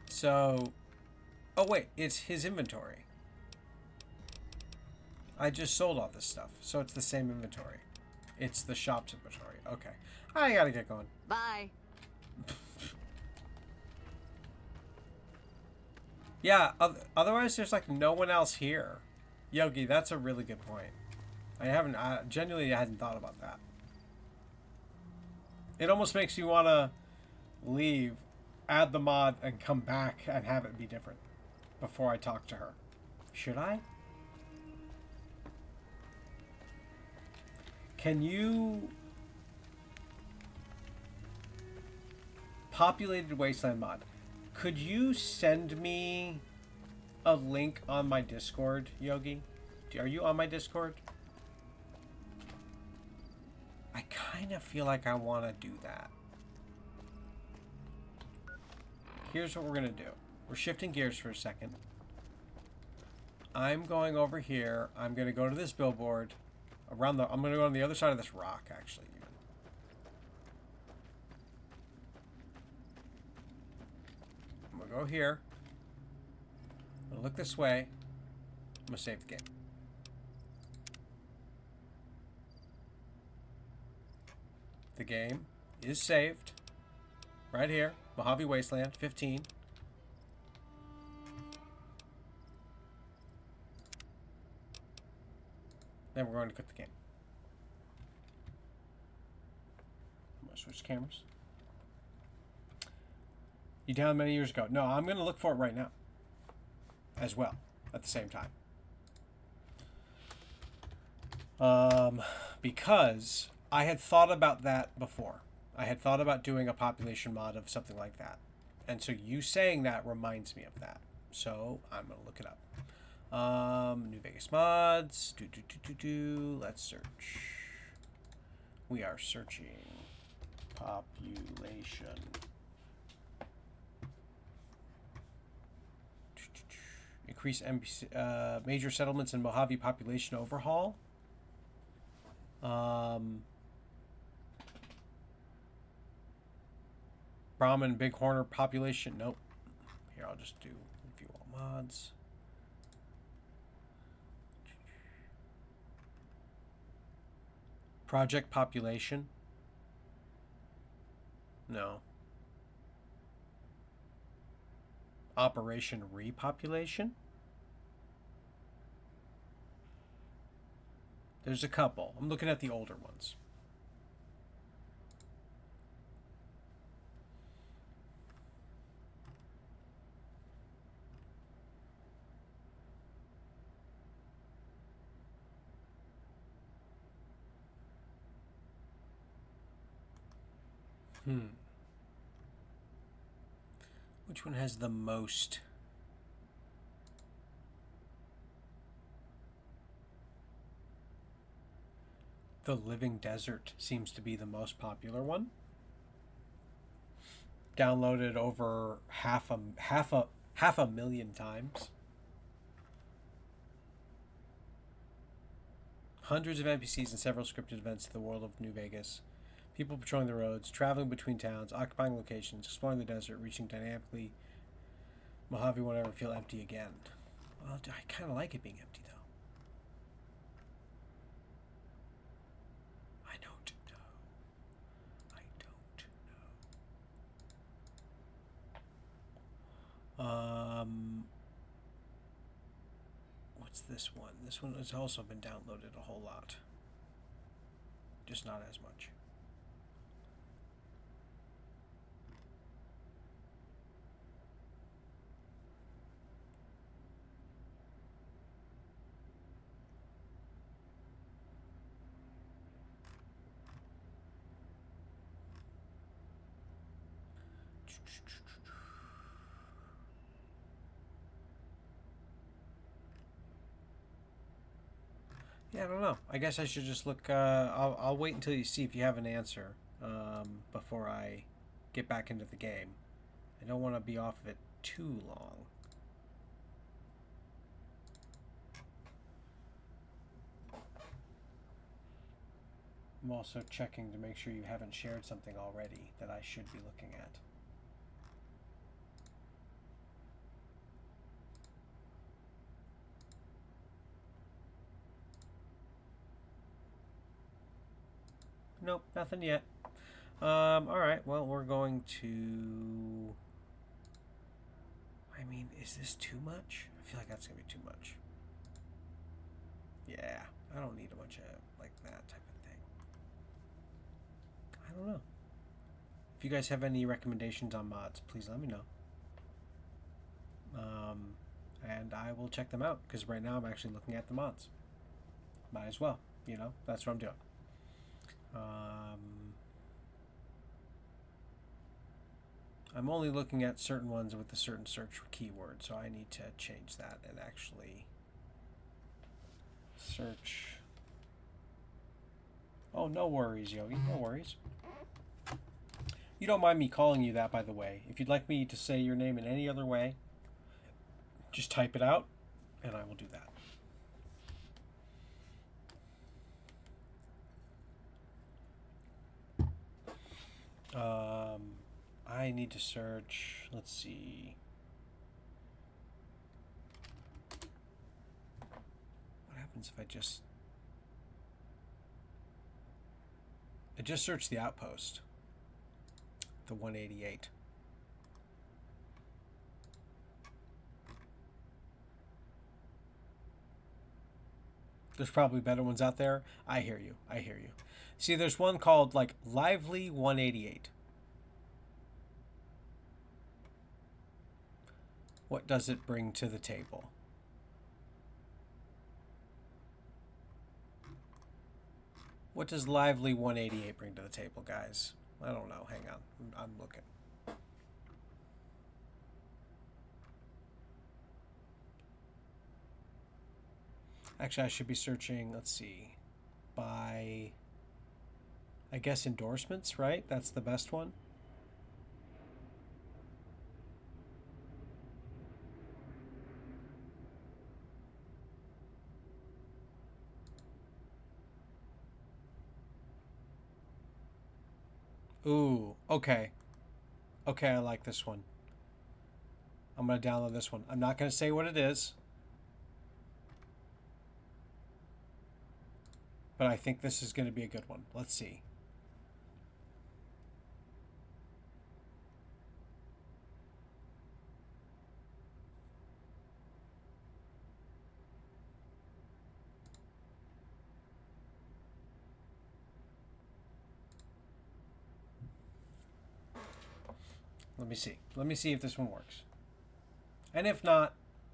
So, oh wait, it's his inventory. I just sold all this stuff, so it's the same inventory. It's the shop's inventory. Okay. I gotta get going. Bye. Yeah, otherwise there's like no one else here. Yogi, that's a really good point. I genuinely hadn't thought about that. It almost makes you want to leave, add the mod, and come back and have it be different before I talk to her. Should I? Can you... Populated Wasteland mod. Could you send me a link on my Discord, Yogi? Are you on my Discord? I kind of feel like I want to do that. Here's what we're going to do. We're shifting gears for a second. I'm going over here. I'm going to go to this billboard. I'm going to go on the other side of this rock, actually. Even. I'm going to go here. I'm going to look this way. I'm going to save the game. The game is saved. Right here. Mojave Wasteland 15. Then we're going to quit the game. I'm going to switch cameras. You downloaded many years ago. No, I'm going to look for it right now. As well. At the same time. Because I had thought about that before. I had thought about doing a population mod of something like that. And so you saying that reminds me of that. So I'm going to look it up. New Vegas mods. Let's search. We are searching population. Increase NBC, major settlements in Mojave population overhaul. Brahmin Bighorner population. Nope. Here, I'll just do view all mods. Project population. No. Operation repopulation. There's a couple. I'm looking at the older ones. Which one has the most? The Living Desert seems to be the most popular one. Downloaded over half a million times. Hundreds of NPCs and several scripted events to the world of New Vegas. People patrolling the roads, traveling between towns, occupying locations, exploring the desert, reaching dynamically. Mojave won't ever feel empty again. Well, I kind of like it being empty, though. I don't know. What's this one? This one has also been downloaded a whole lot. Just not as much. Yeah, I don't know. I guess I should just look. I'll wait until you see if you have an answer before I get back into the game. I don't want to be off of it too long. I'm also checking to make sure you haven't shared something already that I should be looking at. Nope, nothing yet. Alright, well, we're going to... I mean, is this too much? I feel like that's going to be too much. Yeah, I don't need a bunch of, like, that type of thing. I don't know. If you guys have any recommendations on mods, please let me know. And I will check them out, because right now I'm actually looking at the mods. Might as well, you know? That's what I'm doing. I'm only looking at certain ones with a certain search keyword, so I need to change that and actually search. Oh, no worries, Yogi, no worries. You don't mind me calling you that, by the way. If you'd like me to say your name in any other way, just type it out, and I will do that. I need to search, let's see. What happens if I just searched the outpost, the 188. There's probably better ones out there. I hear you. I hear you. See, there's one called, like, Lively 188. What does it bring to the table? What does Lively 188 bring to the table, guys? I don't know. Hang on. I'm looking. Actually, I should be searching, let's see, by, I guess, endorsements, right? That's the best one. Ooh, okay. Okay, I like this one. I'm going to download this one. I'm not going to say what it is. But I think this is going to be a good one. Let's see. Let me see. Let me see if this one works. And if not,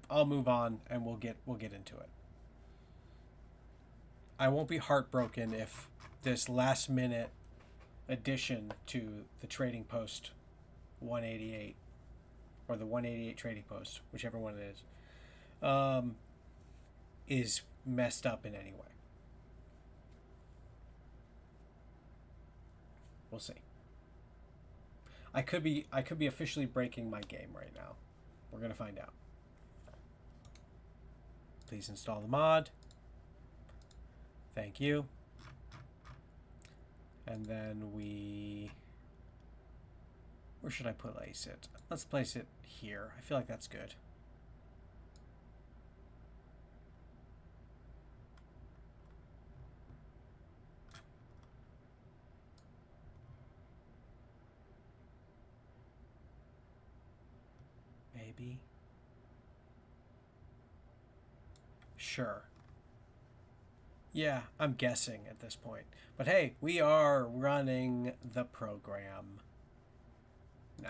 I'll move on and we'll get into it. I won't be heartbroken if this last minute addition to the Trading Post 188, or the 188 Trading Post, whichever one it is messed up in any way. We'll see. I could be officially breaking my game right now. We're gonna find out. Please install the mod. Thank you. And then where should I place it? Let's place it here. I feel like that's good. Maybe. Sure. Yeah, I'm guessing at this point. But hey, we are running the program now.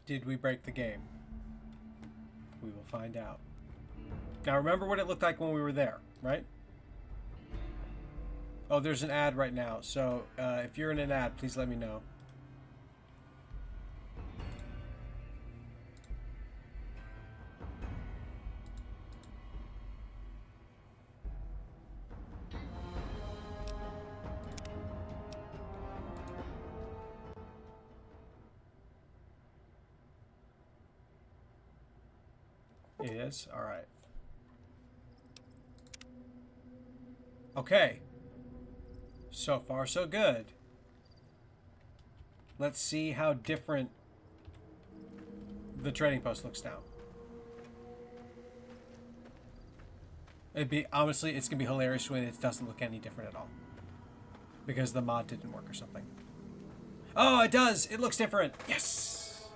Did we break the game? We will find out. Now remember what it looked like when we were there, right? Oh, there's an ad right now, so if you're in an ad, please let me know. It is? Alright. Okay. So far, so good. Let's see how different the Trading Post looks now. Honestly, it's gonna be hilarious when it doesn't look any different at all. Because the mod didn't work or something. Oh, it does! It looks different! Yes!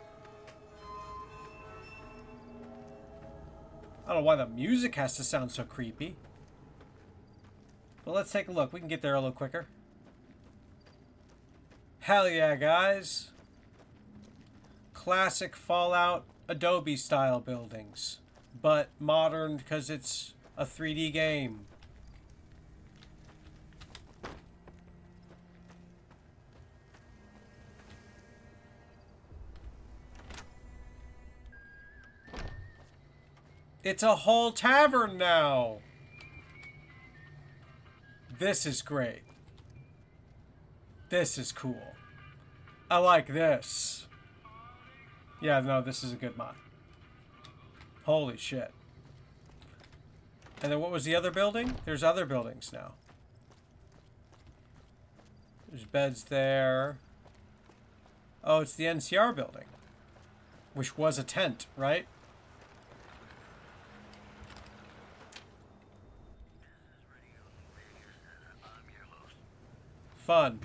I don't know why the music has to sound so creepy. But let's take a look. We can get there a little quicker. Hell yeah, guys. Classic Fallout Adobe style buildings. But modern because it's a 3D game. It's a whole tavern now. This is great. This is cool. I like this. Yeah, no, this is a good mod. Holy shit. And then what was the other building? There's other buildings now. There's beds there. Oh, it's the NCR building. Which was a tent, right? Fun.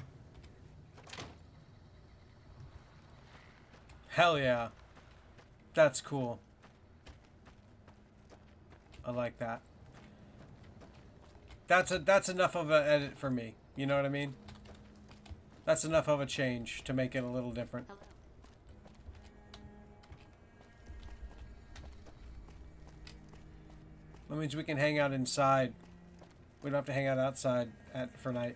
Hell yeah. That's cool. I like that. That's enough of an edit for me. You know what I mean? That's enough of a change to make it a little different. That means we can hang out inside. We don't have to hang out outside for night.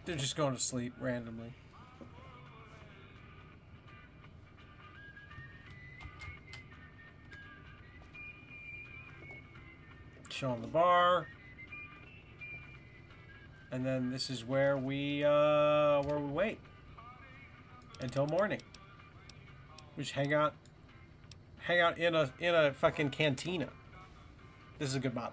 They're just going to sleep randomly. Showing the bar. And then this is where we wait until morning. We just hang out in a fucking cantina. This is a good mod.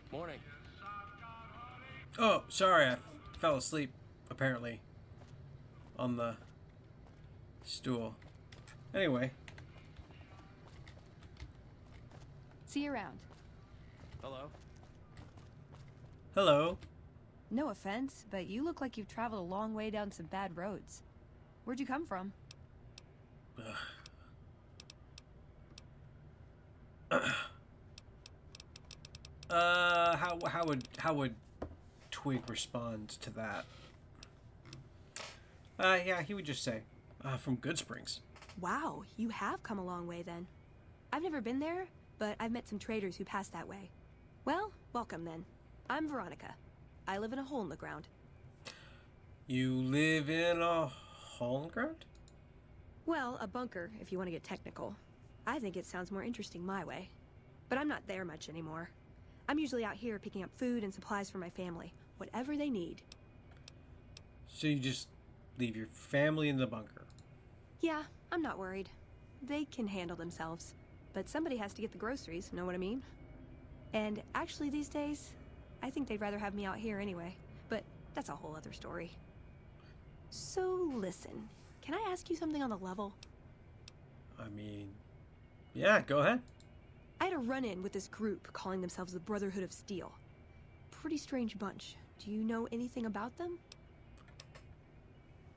Morning. Oh, sorry, I fell asleep, apparently, on the stool. Anyway. See you around. Hello. Hello. No offense, but you look like you've traveled a long way down some bad roads. Where'd you come from? How would Twig respond to that? Yeah, he would just say, from Good Springs. Wow, you have come a long way then. I've never been there, but I've met some traders who pass that way. Well, welcome then. I'm Veronica. I live in a hole in the ground. You live in a hole in the ground? Well, a bunker, if you want to get technical. I think it sounds more interesting my way. But I'm not there much anymore. I'm usually out here picking up food and supplies for my family, whatever they need. So you just leave your family in the bunker? Yeah, I'm not worried. They can handle themselves. But somebody has to get the groceries, know what I mean? And actually these days, I think they'd rather have me out here anyway. But that's a whole other story. So listen, can I ask you something on the level? I mean, yeah, go ahead. I had a run-in with this group calling themselves the Brotherhood of Steel. Pretty strange bunch. Do you know anything about them?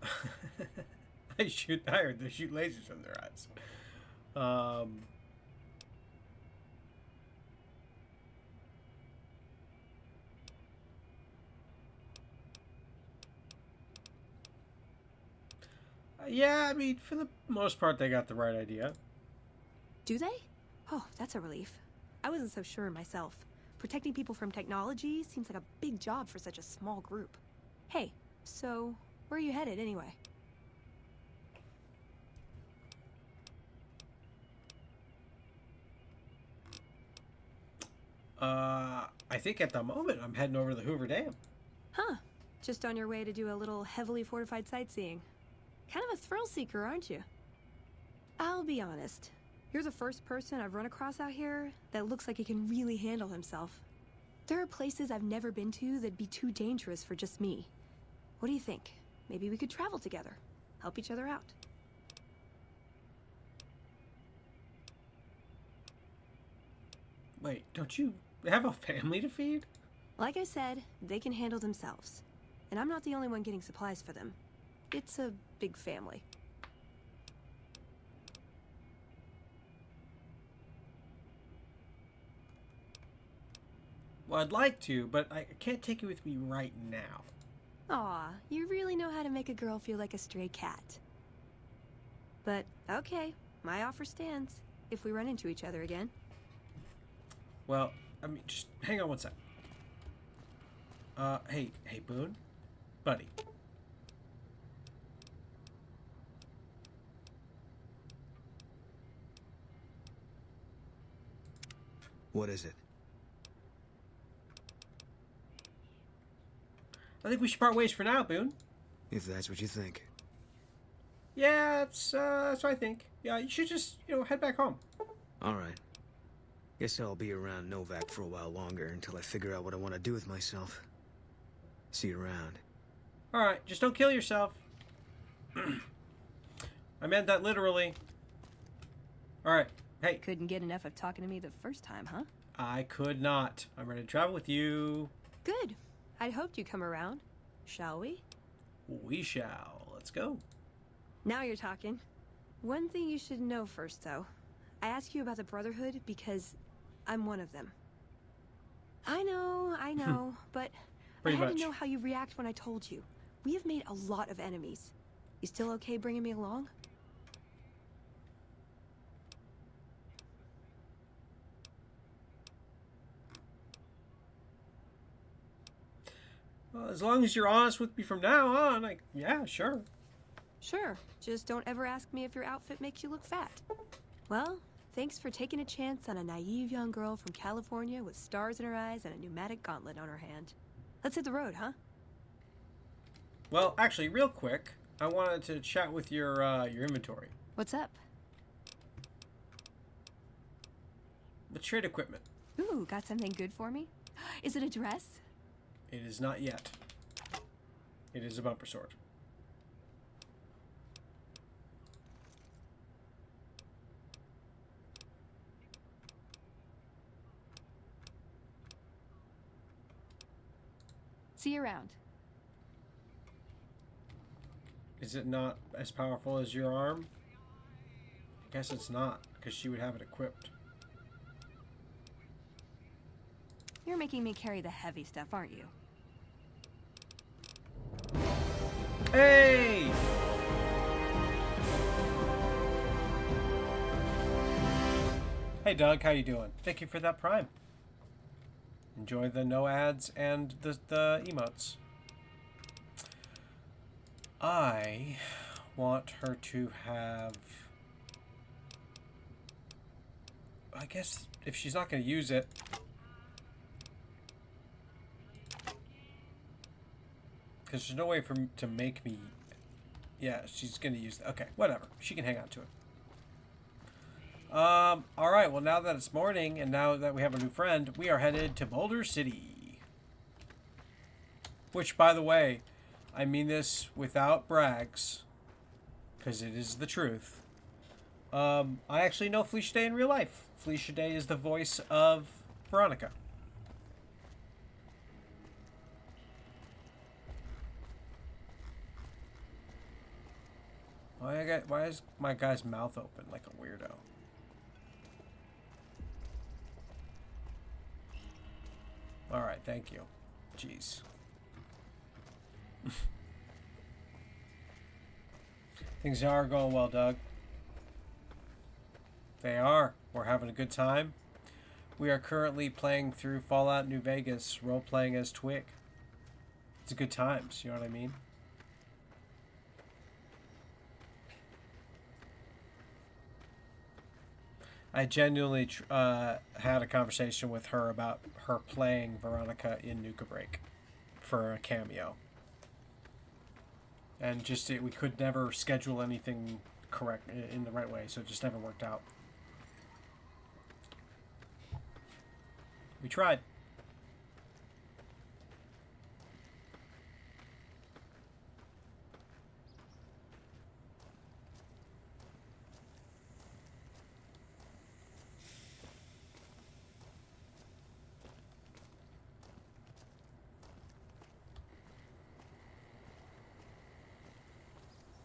I heard they shoot lasers from their eyes. Yeah, I mean, for the most part, they got the right idea. Do they? Oh, that's a relief. I wasn't so sure myself. Protecting people from technology seems like a big job for such a small group. Hey, so where are you headed anyway? I think at the moment I'm heading over to the Hoover Dam. Huh. Just on your way to do a little heavily fortified sightseeing. Kind of a thrill seeker, aren't you? I'll be honest. You're the first person I've run across out here that looks like he can really handle himself. There are places I've never been to that'd be too dangerous for just me. What do you think? Maybe we could travel together. Help each other out. Wait, don't you have a family to feed? Like I said, they can handle themselves. And I'm not the only one getting supplies for them. It's a big family. Well, I'd like to, but I can't take you with me right now. Aw, you really know how to make a girl feel like a stray cat. But, okay, my offer stands, if we run into each other again. Well, I mean, just hang on one sec. Hey, Boone? Buddy. What is it? I think we should part ways for now, Boone. If that's what you think. Yeah, that's what I think. Yeah, you should just, head back home. Alright. Guess I'll be around Novak for a while longer until I figure out what I want to do with myself. See you around. Alright, just don't kill yourself. I meant that literally. Alright, hey. Couldn't get enough of talking to me the first time, huh? I could not. I'm ready to travel with you. Good. I'd hoped you'd come around. Shall we? We shall. Let's go. Now you're talking. One thing you should know first, though. I ask you about the Brotherhood because I'm one of them. I know, but I had to know how you react when I told you. We have made a lot of enemies. You still okay bringing me along? Well, as long as you're honest with me from now on, yeah, sure. Sure. Just don't ever ask me if your outfit makes you look fat. Well, thanks for taking a chance on a naive young girl from California with stars in her eyes and a pneumatic gauntlet on her hand. Let's hit the road, huh? Well, actually, real quick, I wanted to chat with your inventory. What's up? The trade equipment. Ooh, got something good for me? Is it a dress? It is not yet. It is a bumper sword. See you around. Is it not as powerful as your arm? I guess it's not, because she would have it equipped. You're making me carry the heavy stuff, aren't you? Hey! Hey Doug, how you doing? Thank you for that Prime. Enjoy the no ads and the emotes. I want her to have... I guess if she's not going to use it... Because there's no way for to make me... Yeah, she's going to use it. Okay, whatever. She can hang on to it. Alright, well now that it's morning and now that we have a new friend, we are headed to Boulder City. Which, by the way, I mean this without brags, because it is the truth. I actually know Felicia Day in real life. Felicia Day is the voice of Veronica. Why is my guy's mouth open like a weirdo? Alright, thank you. Jeez. Things are going well, Doug. They are. We're having a good time. We are currently playing through Fallout New Vegas, role-playing as Twig. It's a good times, you know what I mean? I genuinely had a conversation with her about her playing Veronica in Nuka Break for a cameo. And just we could never schedule anything correct in the right way, so it just never worked out. We tried.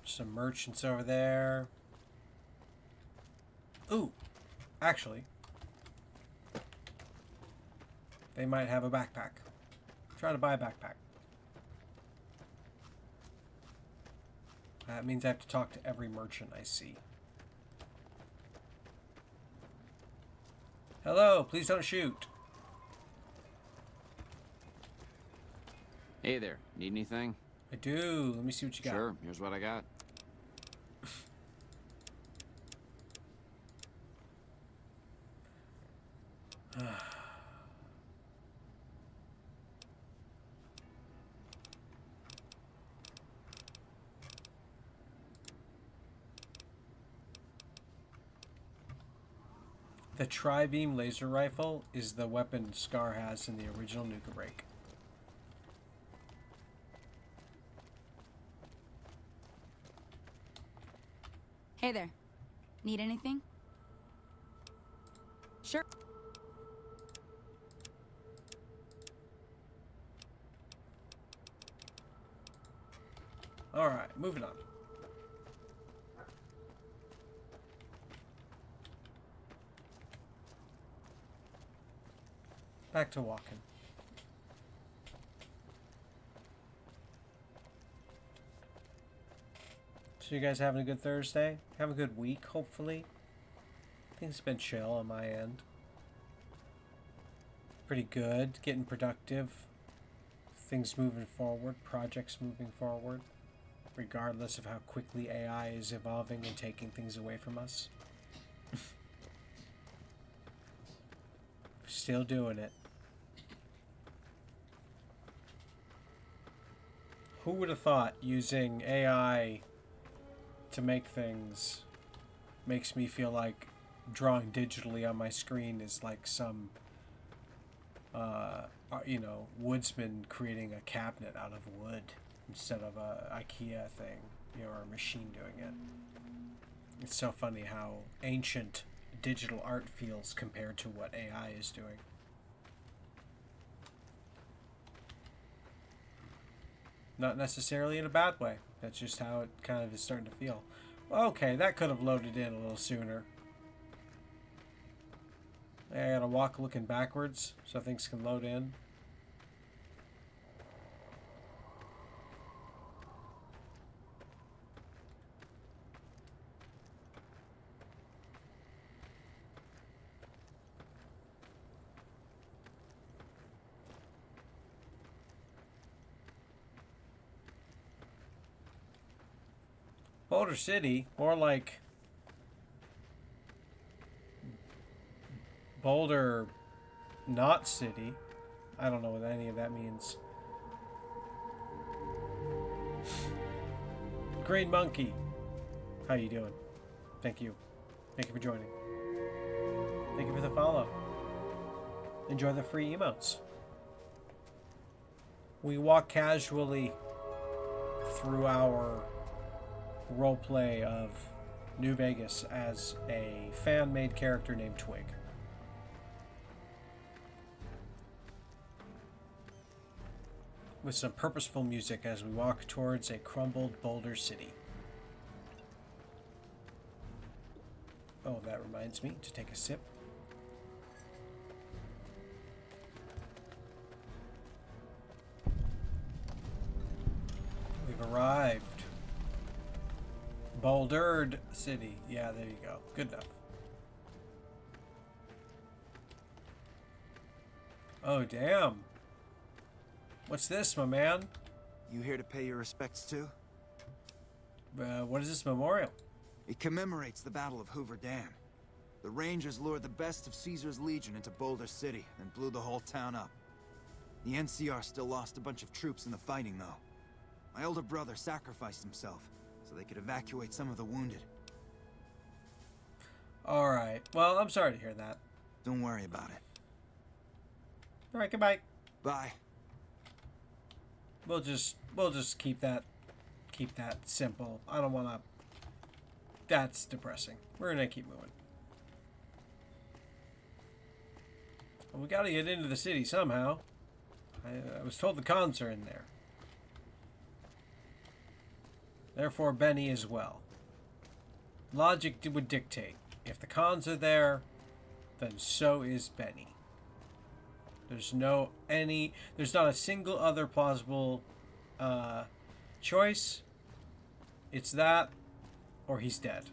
Some merchants over there. Ooh, actually, they might have a backpack. Try to buy a backpack. That means I have to talk to every merchant I see. Hello, please don't shoot. Hey there, need anything? I do. Let me see what you got. Sure, here's what I got. The tri-beam laser rifle is the weapon Scar has in the original Nuka Break. Hey there. Need anything? Sure. Alright, moving on. Back to walking. So you guys having a good Thursday? Have a good week, hopefully. I think it's been chill on my end. Pretty good. Getting productive. Things moving forward. Projects moving forward. Regardless of how quickly AI is evolving and taking things away from us. Still doing it. Who would have thought using AI to make things makes me feel like drawing digitally on my screen is like some, you know, woodsman creating a cabinet out of wood instead of a IKEA thing, you know, or a machine doing it. It's so funny how ancient digital art feels compared to what AI is doing. Not necessarily in a bad way. That's just how it kind of is starting to feel. Okay, that could have loaded in a little sooner. I gotta walk looking backwards so things can load in. Boulder City, more like Boulder not city. I don't know what any of that means. Green Monkey, how you doing? Thank you. Thank you for joining. Thank you for the follow. Enjoy the free emotes. We walk casually through our roleplay of New Vegas as a fan-made character named Twig. With some purposeful music as we walk towards a crumbled Boulder City. Oh, that reminds me to take a sip. We've arrived. Bouldered City. Yeah, there you go. Good enough. Oh, damn. What's this, my man? You here to pay your respects too? What is this memorial? It commemorates the Battle of Hoover Dam. The Rangers lured the best of Caesar's Legion into Boulder City and blew the whole town up. The NCR still lost a bunch of troops in the fighting, though. My older brother sacrificed himself so they could evacuate some of the wounded. Alright. Well, I'm sorry to hear that. Don't worry about it. Alright, goodbye. Bye. We'll just keep that simple. I don't want to. That's depressing. We're gonna keep moving. Well, we gotta get into the city somehow. I was told the cons are in there. Therefore, Benny as well. Logic would dictate. If the cons are there, then so is Benny. There's not a single other plausible choice. It's that, or he's dead.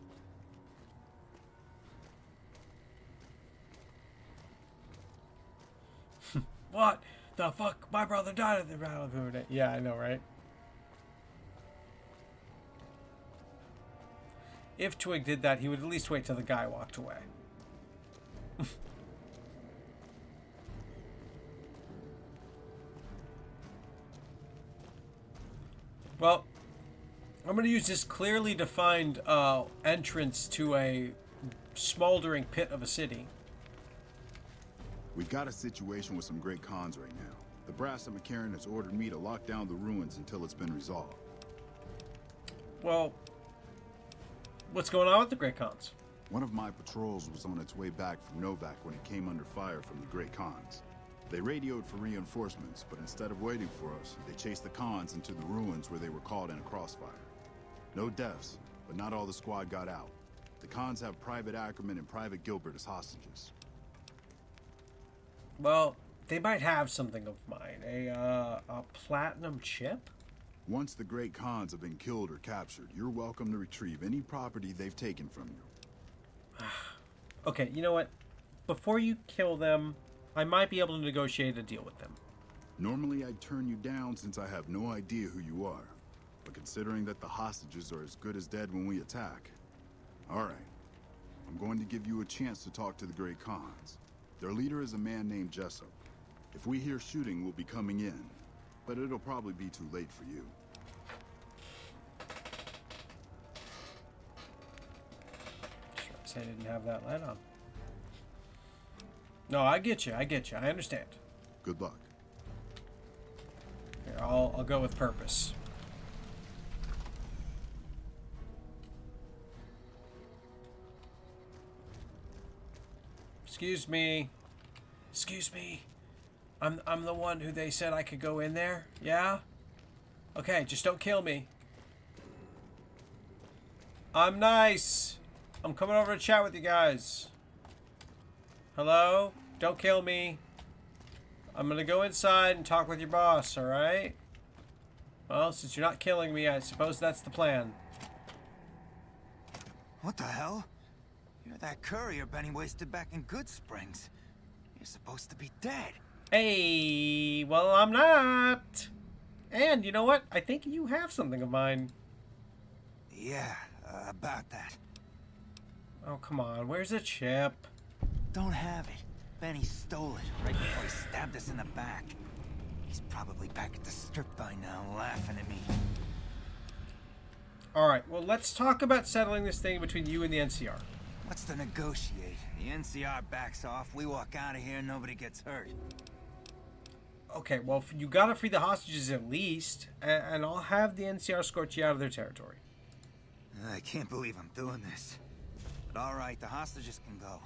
What the fuck? My brother died at the Battle of Hoover Dam. Yeah, I know, right? If Twig did that, he would at least wait till the guy walked away. Well, I'm going to use this clearly defined entrance to a smoldering pit of a city. We've got a situation with some great cons right now. The brass of McCarran has ordered me to lock down the ruins until it's been resolved. Well, what's going on with the Great Cons? One of my patrols was on its way back from Novak when it came under fire from the Great Cons. They radioed for reinforcements, but instead of waiting for us, they chased the cons into the ruins where they were caught in a crossfire. No deaths, but not all the squad got out. The cons have Private Ackerman and Private Gilbert as hostages. Well, they might have something of mine. A platinum chip? Once the Great Cons have been killed or captured, you're welcome to retrieve any property they've taken from you. Okay, you know what? Before you kill them, I might be able to negotiate a deal with them. Normally I'd turn you down since I have no idea who you are. But considering that the hostages are as good as dead when we attack... Alright. I'm going to give you a chance to talk to the Great Cons. Their leader is a man named Jessup. If we hear shooting, we'll be coming in. But it'll probably be too late for you. Sure, I didn't have that light on. No, I get you. I understand. Good luck. Here, I'll go with purpose. Excuse me. Excuse me. I'm the one who they said I could go in there. Yeah? Okay, just don't kill me. I'm nice. I'm coming over to chat with you guys. Hello? Don't kill me. I'm gonna go inside and talk with your boss, alright? Well, since you're not killing me, I suppose that's the plan. What the hell? You're that courier Benny wasted back in Good Springs. You're supposed to be dead. Hey, well, I'm not. And you know what? I think you have something of mine. Yeah, about that. Oh, come on. Where's the chip? Don't have it. Benny stole it right before he stabbed us in the back. He's probably back at the strip by now, laughing at me. Alright, well, let's talk about settling this thing between you and the NCR. What's to negotiate? The NCR backs off, we walk out of here, nobody gets hurt. Okay, well, you gotta free the hostages at least, and I'll have the NCR escort you out of their territory. I can't believe I'm doing this. But alright, the hostages can go.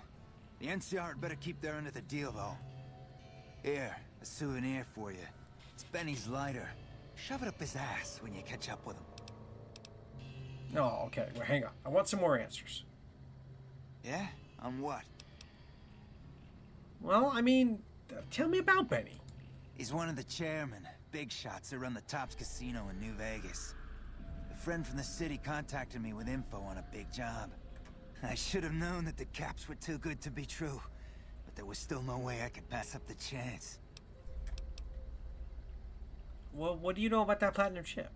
The NCR had better keep their end of the deal, though. Here, a souvenir for you. It's Benny's lighter. Shove it up his ass when you catch up with him. Oh, okay. Well, hang on. I want some more answers. Yeah? On what? Well, I mean, tell me about Benny. He's one of the chairmen, big shots that run the Tops Casino in New Vegas. A friend from the city contacted me with info on a big job. I should have known that the caps were too good to be true, but there was still no way I could pass up the chance. Well, what do you know about that platinum chip?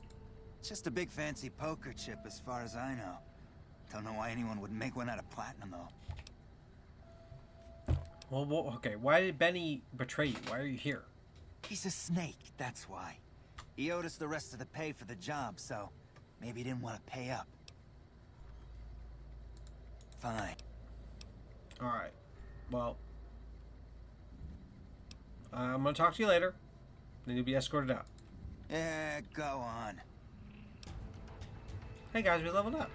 It's just a big fancy poker chip as far as I know. Don't know why anyone would make one out of platinum, though. Well, okay, why did Benny betray you? Why are you here? He's a snake, that's why. He owed us the rest of the pay for the job, so maybe he didn't want to pay up. Fine. Alright. Well, I'm gonna talk to you later. Then you'll be escorted out. Yeah, go on. Hey guys, we leveled up.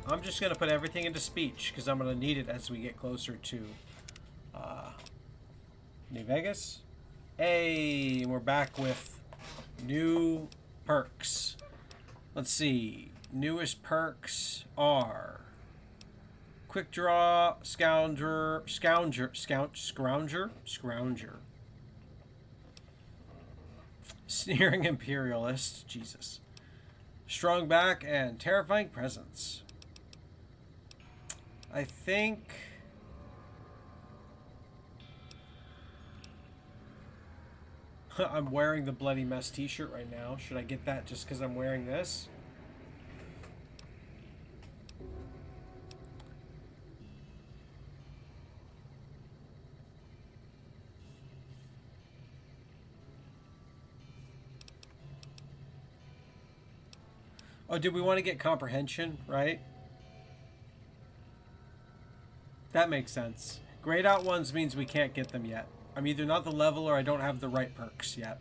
I'm just gonna put everything into speech because I'm gonna need it as we get closer to New Vegas. Hey, we're back with new perks. Let's see. Newest perks are Quick Draw, Scrounger, Sneering Imperialist, Jesus, Strong Back, and Terrifying Presence. I think I'm wearing the Bloody Mess t-shirt right now. Should I get that just because I'm wearing this? Oh, did we want to get comprehension, right? That makes sense. Grayed out ones means we can't get them yet. I'm either not the level or I don't have the right perks yet.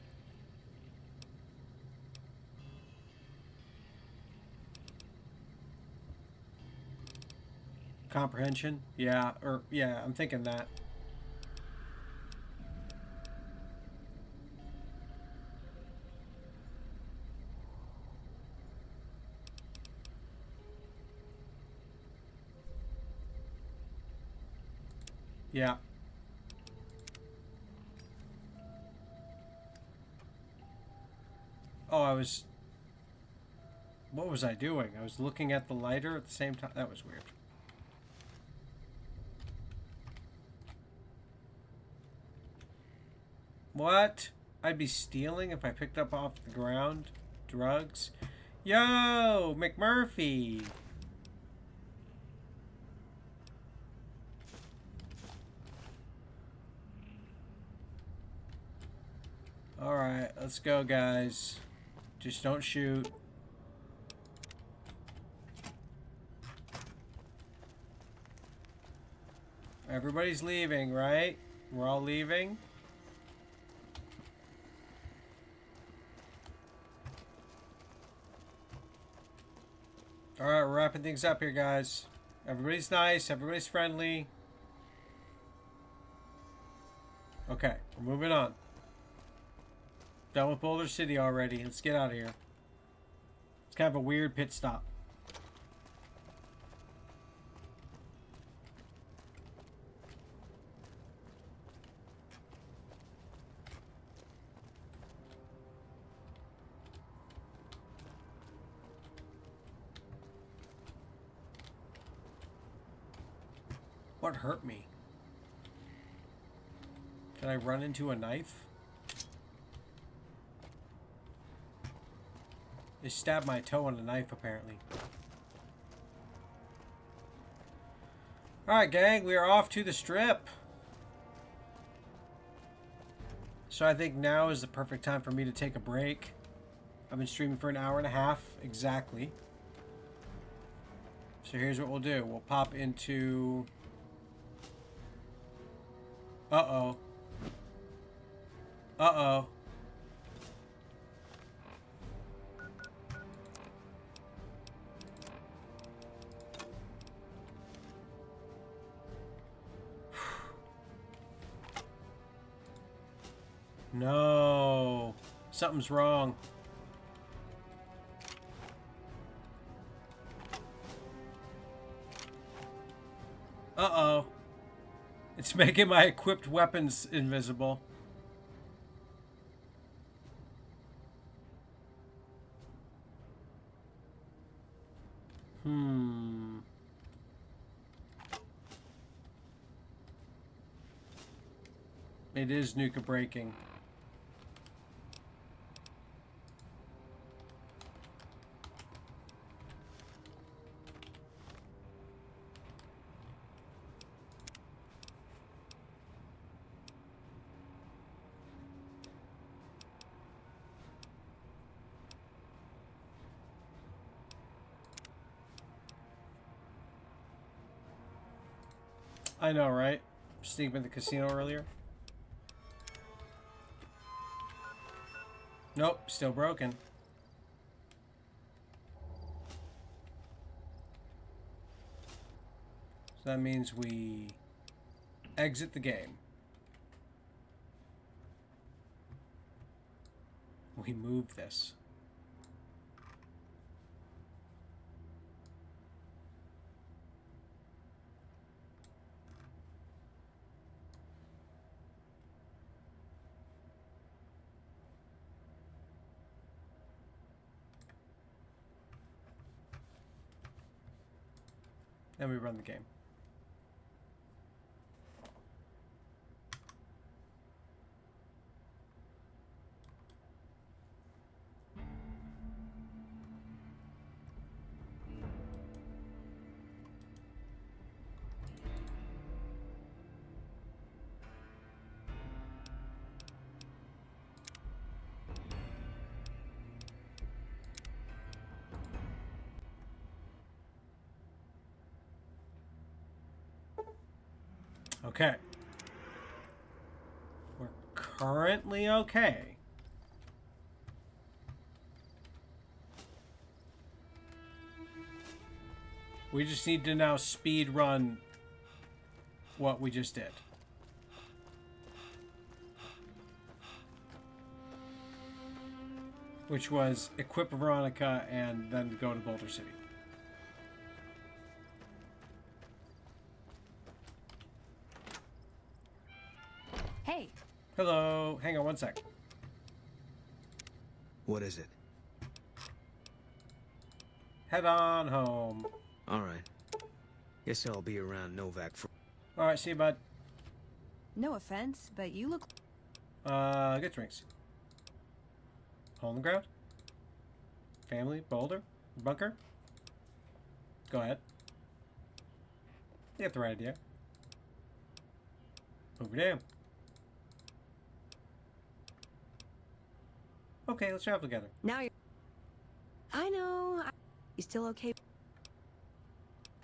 Comprehension? Yeah, I'm thinking that. Yeah. Oh, what was I doing? I was looking at the lighter at the same time. That was weird. What? I'd be stealing if I picked up off the ground drugs? Yo, McMurphy! Alright, let's go, guys. Just don't shoot. Everybody's leaving, right? We're all leaving? Alright, we're wrapping things up here, guys. Everybody's nice, everybody's friendly. Okay, we're moving on. Done with Boulder City already. Let's get out of here. It's kind of a weird pit stop. What hurt me? Did I run into a knife? They stabbed my toe on a knife, apparently. Alright, gang, we are off to the strip. So I think now is the perfect time for me to take a break. I've been streaming for an hour and a half, exactly. So here's what we'll do. We'll pop into... Uh-oh. Uh-oh. No. Something's wrong. Uh-oh. It's making my equipped weapons invisible. It is Nuka breaking. I know, right? Sneaking in the casino earlier. Nope, still broken. So that means we exit the game. We move this. Then we run the game. Okay. We're currently okay. We just need to now speed run what we just did. Which was equip Veronica and then go to Boulder City. Hey. Hello. Hang on one sec. What is it? Head on home. All right. Guess I'll be around Novak for... All right, see you, bud. No offense, but you look... Get drinks. Hole in the ground? Family? Boulder? Bunker? Go ahead. You got the right idea. Hoover Dam. Okay, let's travel together. Now you're... I know. You still okay?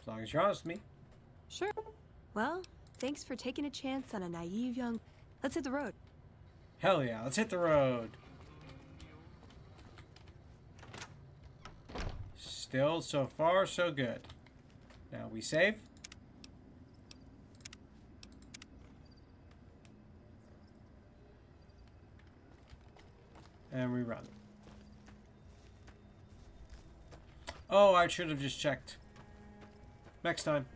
As long as you're honest with me. Sure. Well, thanks for taking a chance on a naive young... Let's hit the road. Hell yeah, let's hit the road. Still, so far, so good. Now we save. And rerun. Oh, I should have just checked. Next time.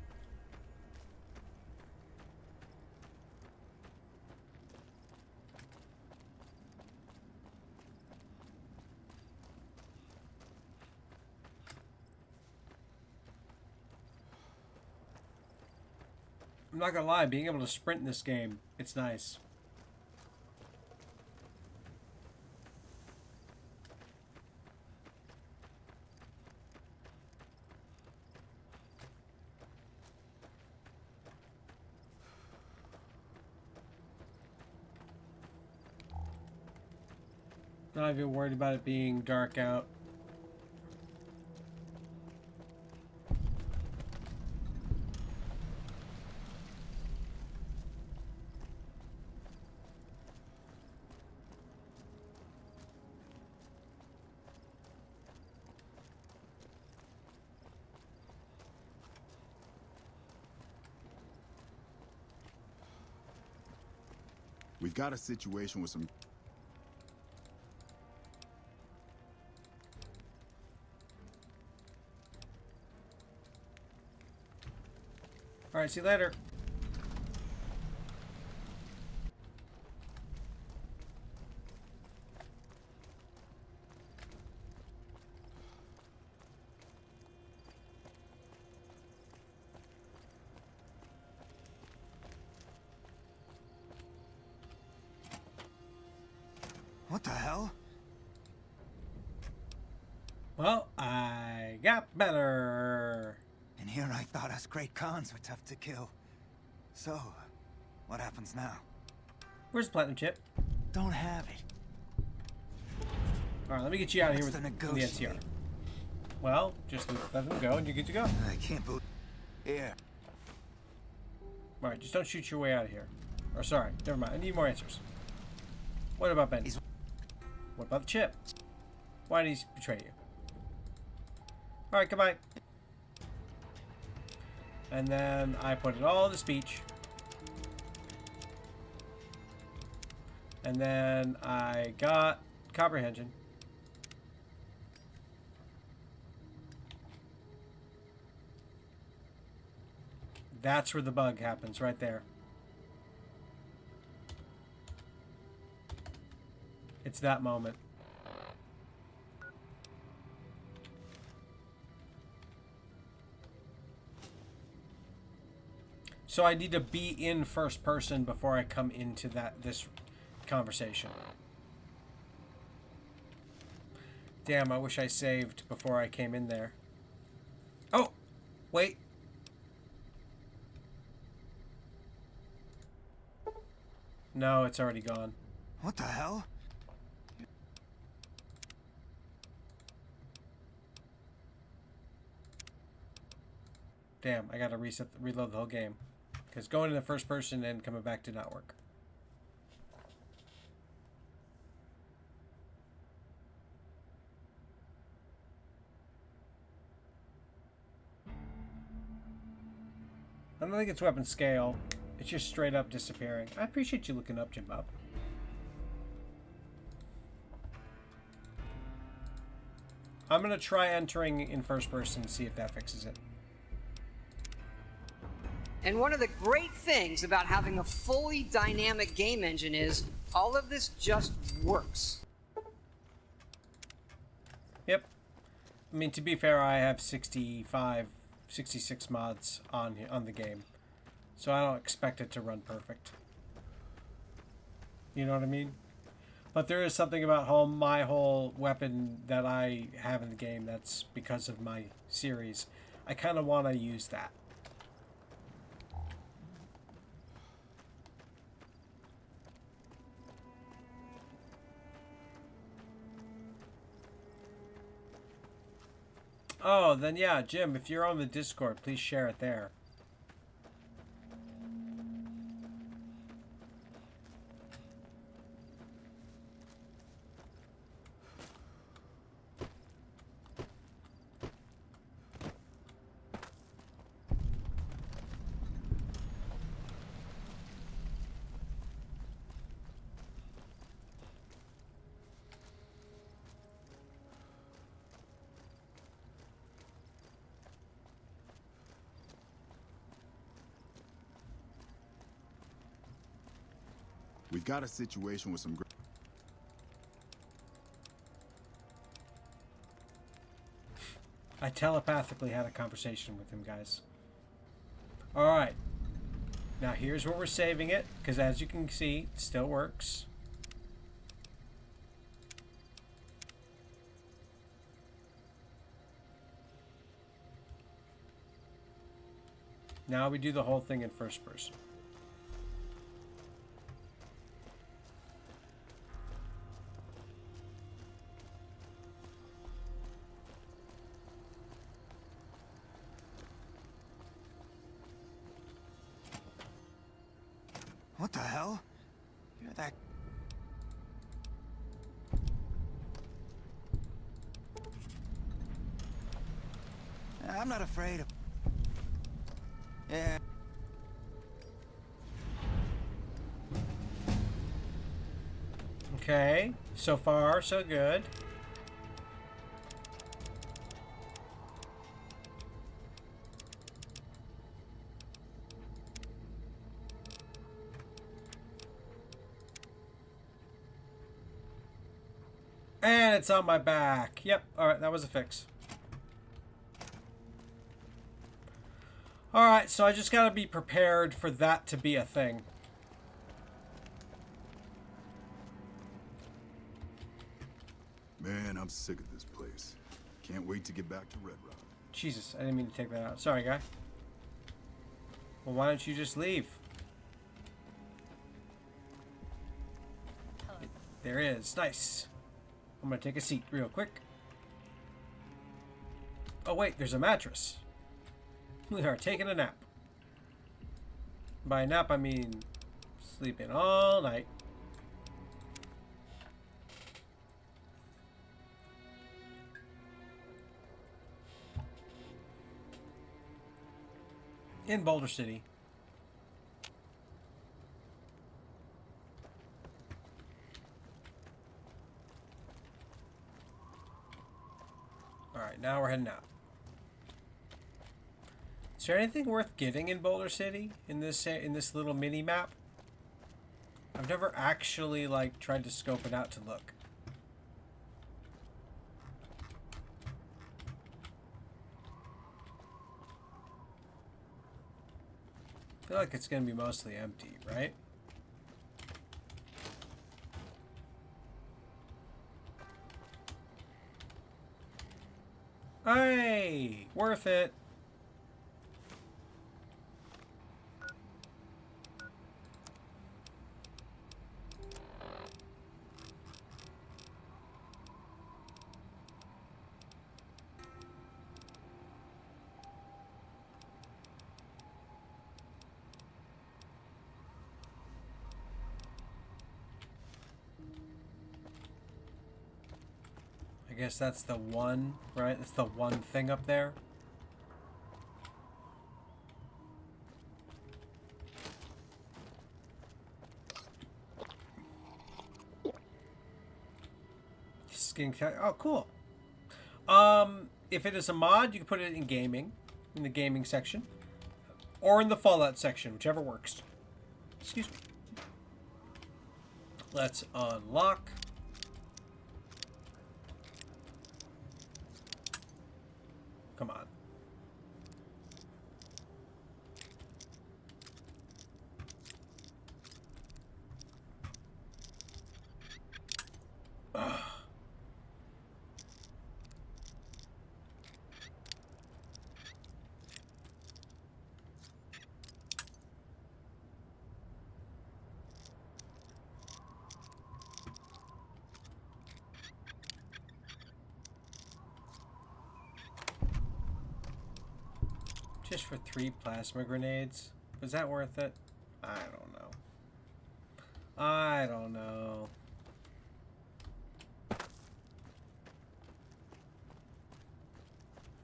I'm not gonna lie, being able to sprint in this game, it's nice. Not even worried about it being dark out. We've got a situation with some... Alright, see you later. What the hell? Well, I got better. And here I thought us great Khans were tough to kill. So, what happens now? Where's the platinum chip? Don't have it. Alright, let me get you out of here What's with to the negotiate? NCR. Well, just let them go and you're good to go. I can't believe... Here. Alright, just don't shoot your way out of here. Or sorry, never mind. I need more answers. What about Ben? What about the chip? Why did he betray you? Alright, goodbye. And then I put it all in the speech. And then I got comprehension. That's where the bug happens, right there. It's that moment. So I need to be in first person before I come into this conversation. Damn, I wish I saved before I came in there. Oh, wait. No, it's already gone. What the hell? Damn, I gotta reload the whole game. Because going into first person and coming back did not work. I don't think it's weapon scale. It's just straight up disappearing. I appreciate you looking up, Jim Bob. I'm gonna try entering in first person and see if that fixes it. And one of the great things about having a fully dynamic game engine is all of this just works. Yep. I mean, to be fair, I have 66 mods on the game. So I don't expect it to run perfect. You know what I mean? But there is something about my whole weapon that I have in the game that's because of my series. I kind of want to use that. Oh, then yeah, Jim, if you're on the Discord, please share it there. We've got a situation with some... I telepathically had a conversation with him, guys. Alright. Now here's where we're saving it, because as you can see, it still works. Now we do the whole thing in first person. What the hell? You're that... I'm not afraid of... Yeah. Okay, so far so good. And it's on my back. Yep, alright, that was a fix. Alright, so I just gotta be prepared for that to be a thing. Man, I'm sick of this place. Can't wait to get back to Red Rock. Jesus, I didn't mean to take that out. Sorry, guy. Well, why don't you just leave? There is. Nice. I'm gonna take a seat real quick. Oh, wait, there's a mattress. We are taking a nap. By nap, I mean sleeping all night. In Boulder City. Alright, now we're heading out. Is there anything worth getting in Boulder City in this little mini map? I've never actually like tried to scope it out to look. I feel like it's gonna be mostly empty, right? Hey, worth it. I guess that's the one, right? That's the one thing up there. Skin oh, cool. If it is a mod, you can put it in gaming, in the gaming section, or in the Fallout section, whichever works. Excuse me. Let's unlock. Come on. Ugh. Just for 3 plasma grenades? Was that worth it? I don't know. I don't know.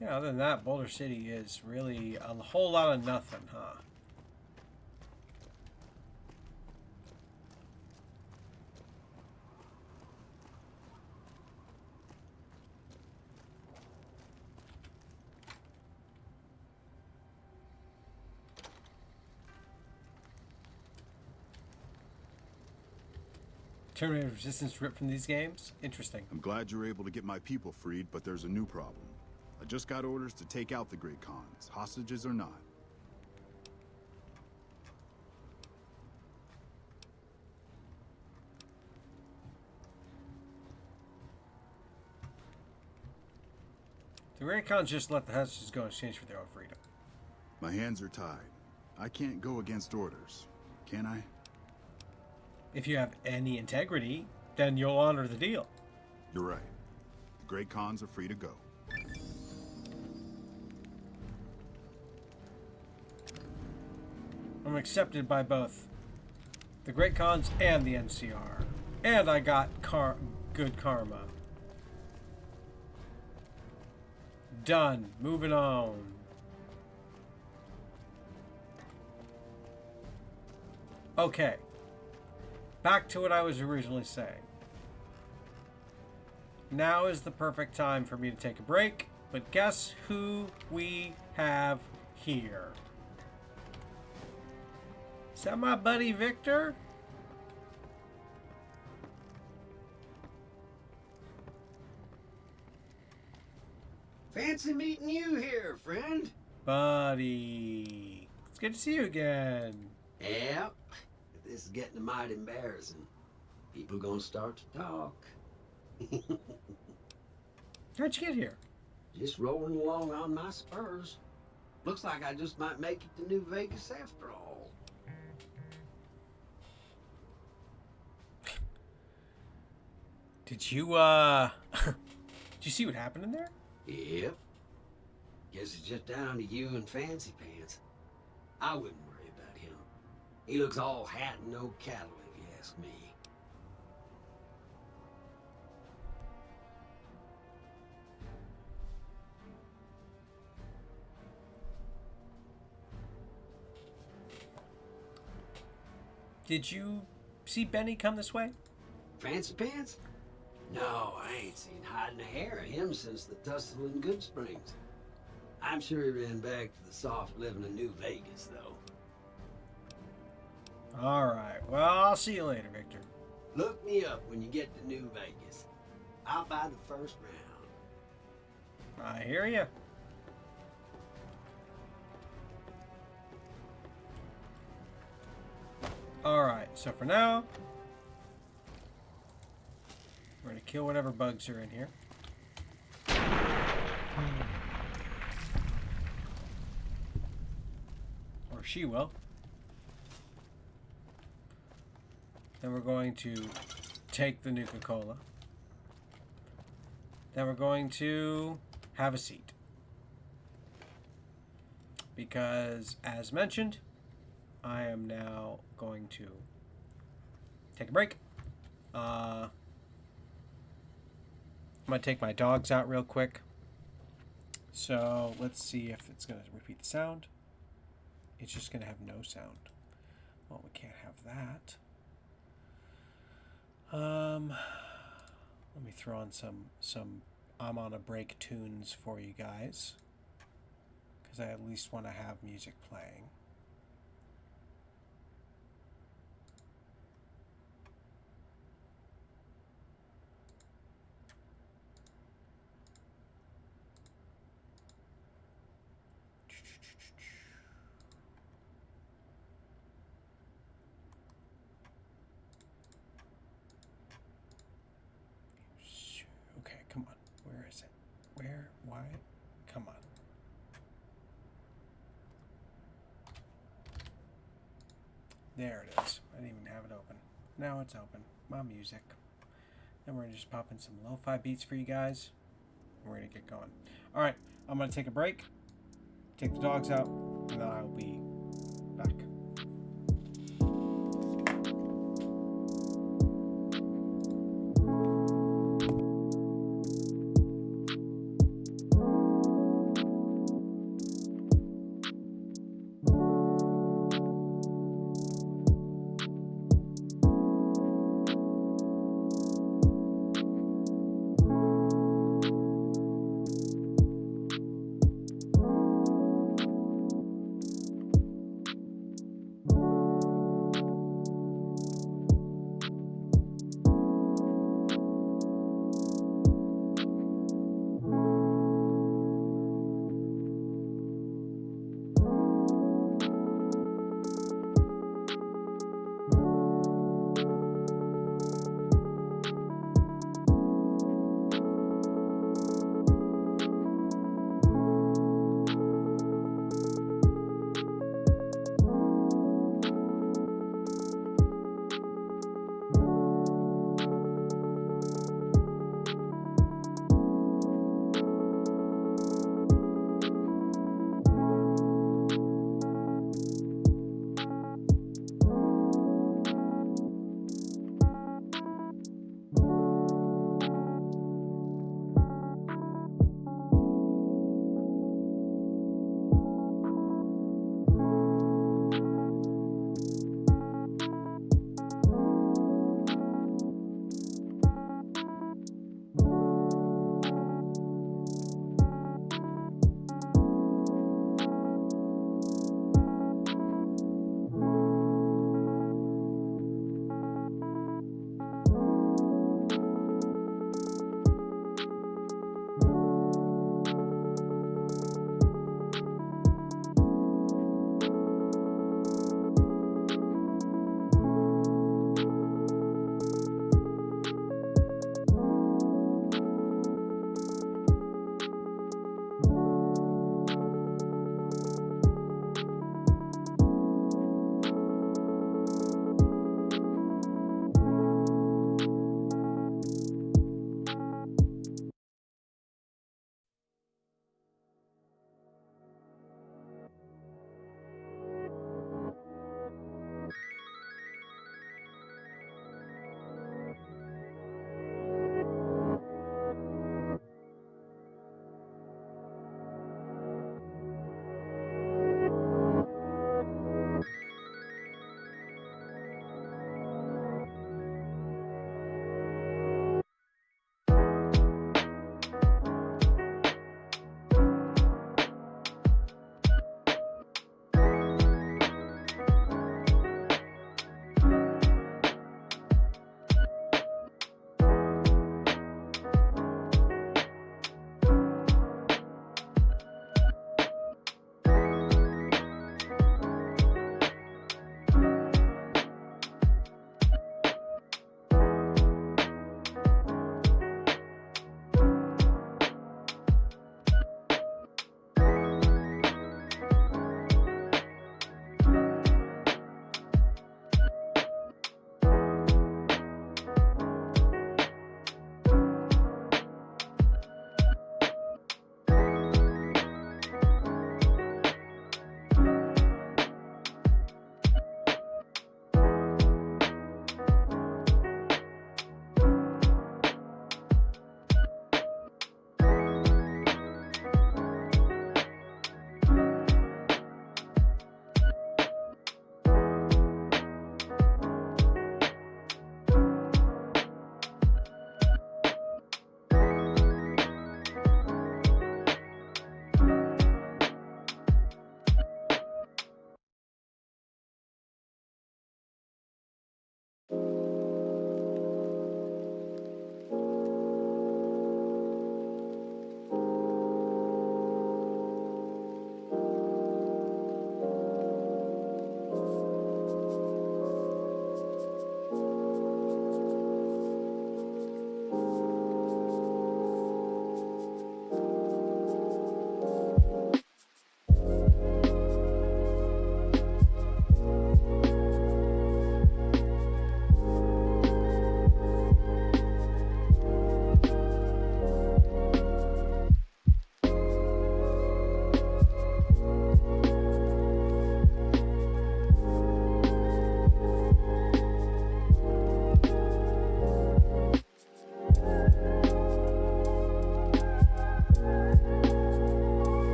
Yeah, other than that, Boulder City is really a whole lot of nothing, huh? Terminator Resistance ripped from these games? Interesting. I'm glad you're able to get my people freed, but there's a new problem. I just got orders to take out the Great Khans, hostages or not. The Great Khans just let the hostages go in exchange for their own freedom. My hands are tied. I can't go against orders, can I? If you have any integrity, then you'll honor the deal. You're right. The Great Khans are free to go. I'm accepted by both the Great Khans and the NCR. And I got good karma. Done. Moving on. Okay. Back to what I was originally saying. Now is the perfect time for me to take a break, but guess who we have here? Is that my buddy Victor? Fancy meeting you here, friend. Buddy. It's good to see you again. Yep. This is getting mighty embarrassing. People gonna start to talk. How'd you get here? Just rolling along on my spurs. Looks like I just might make it to New Vegas after all. Did you, did you see what happened in there? Yep. Guess it's just down to you and Fancy Pants. I wouldn't worry about him. He looks all hat and no cattle, if you ask me. Did you see Benny come this way? Fancy Pants? No, I ain't seen hiding a hair of him since the tussle in Good Springs. I'm sure he ran back to the soft living of New Vegas, though. Alright, well, I'll see you later, Victor. Look me up when you get to New Vegas. I'll buy the first round. I hear you. Alright, so for now, we're going to kill whatever bugs are in here. Or she will. Then we're going to take the Nuka-Cola. Then we're going to have a seat. Because, as mentioned, I am now going to take a break. I'm going to take my dogs out real quick. So let's see if it's going to repeat the sound. It's just going to have no sound. Well, we can't have that. Let me throw on some I'm on a break tunes for you guys. Because I at least want to have music playing. Okay, come on. Where is it? Where? Why? Come on. There it is. I didn't even have it open. Now it's open. My music. And we're going to just pop in some lo-fi beats for you guys. We're going to get going. Alright, I'm going to take a break. Take the dogs out. And then I'll be back.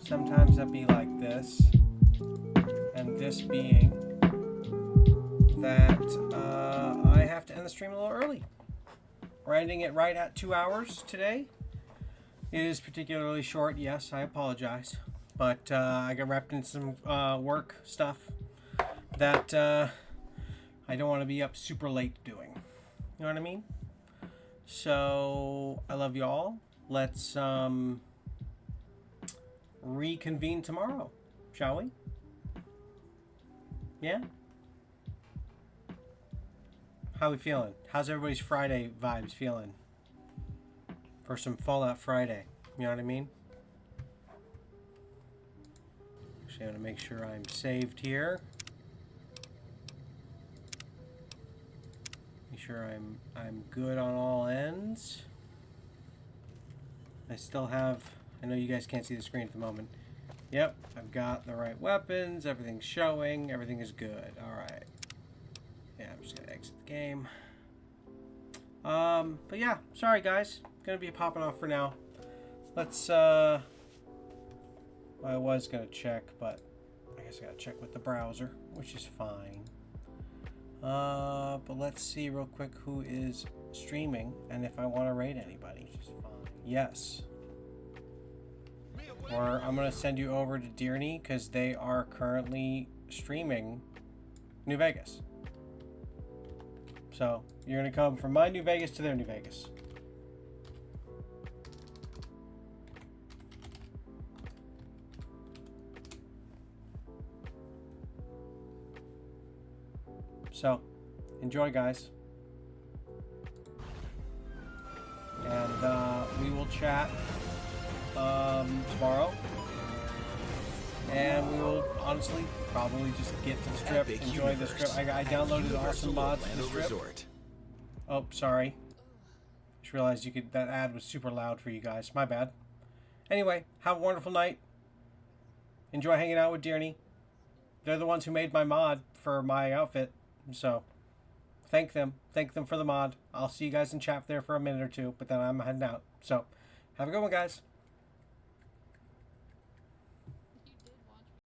Sometimes that be like this, and this being that I have to end the stream a little early. We're ending it right at 2 hours today. It is particularly short, yes, I apologize, but I got wrapped in some work stuff that I don't want to be up super late doing. You know what I mean? So I love you all. Let's reconvene tomorrow, shall we? Yeah? How we feeling? How's everybody's Friday vibes feeling? For some Fallout Friday, you know what I mean? Actually, I want to make sure I'm saved here. Make sure I'm good on all ends. I still have, I know you guys can't see the screen at the moment. Yep, I've got the right weapons, everything's showing, everything is good. Alright. Yeah, I'm just gonna exit the game. But yeah, sorry guys. Gonna be popping off for now. Let's well, I was gonna check, but I guess I gotta check with the browser, which is fine. But let's see real quick who is streaming and if I want to raid anybody. Which is fine. Yes. Or I'm gonna send you over to Dearney because they are currently streaming New Vegas. So you're gonna come from my New Vegas to their New Vegas. So, enjoy, guys. And we will chat tomorrow. And we will honestly probably just get to the strip, enjoy the strip. I downloaded awesome mods for the strip. Oh, sorry. Just realized you could. That ad was super loud for you guys. My bad. Anyway, have a wonderful night. Enjoy hanging out with Dearney. They're the ones who made my mod for my outfit. So, thank them. Thank them for the mod. I'll see you guys in chat there for a minute or two, but then I'm heading out. So, have a good one, guys.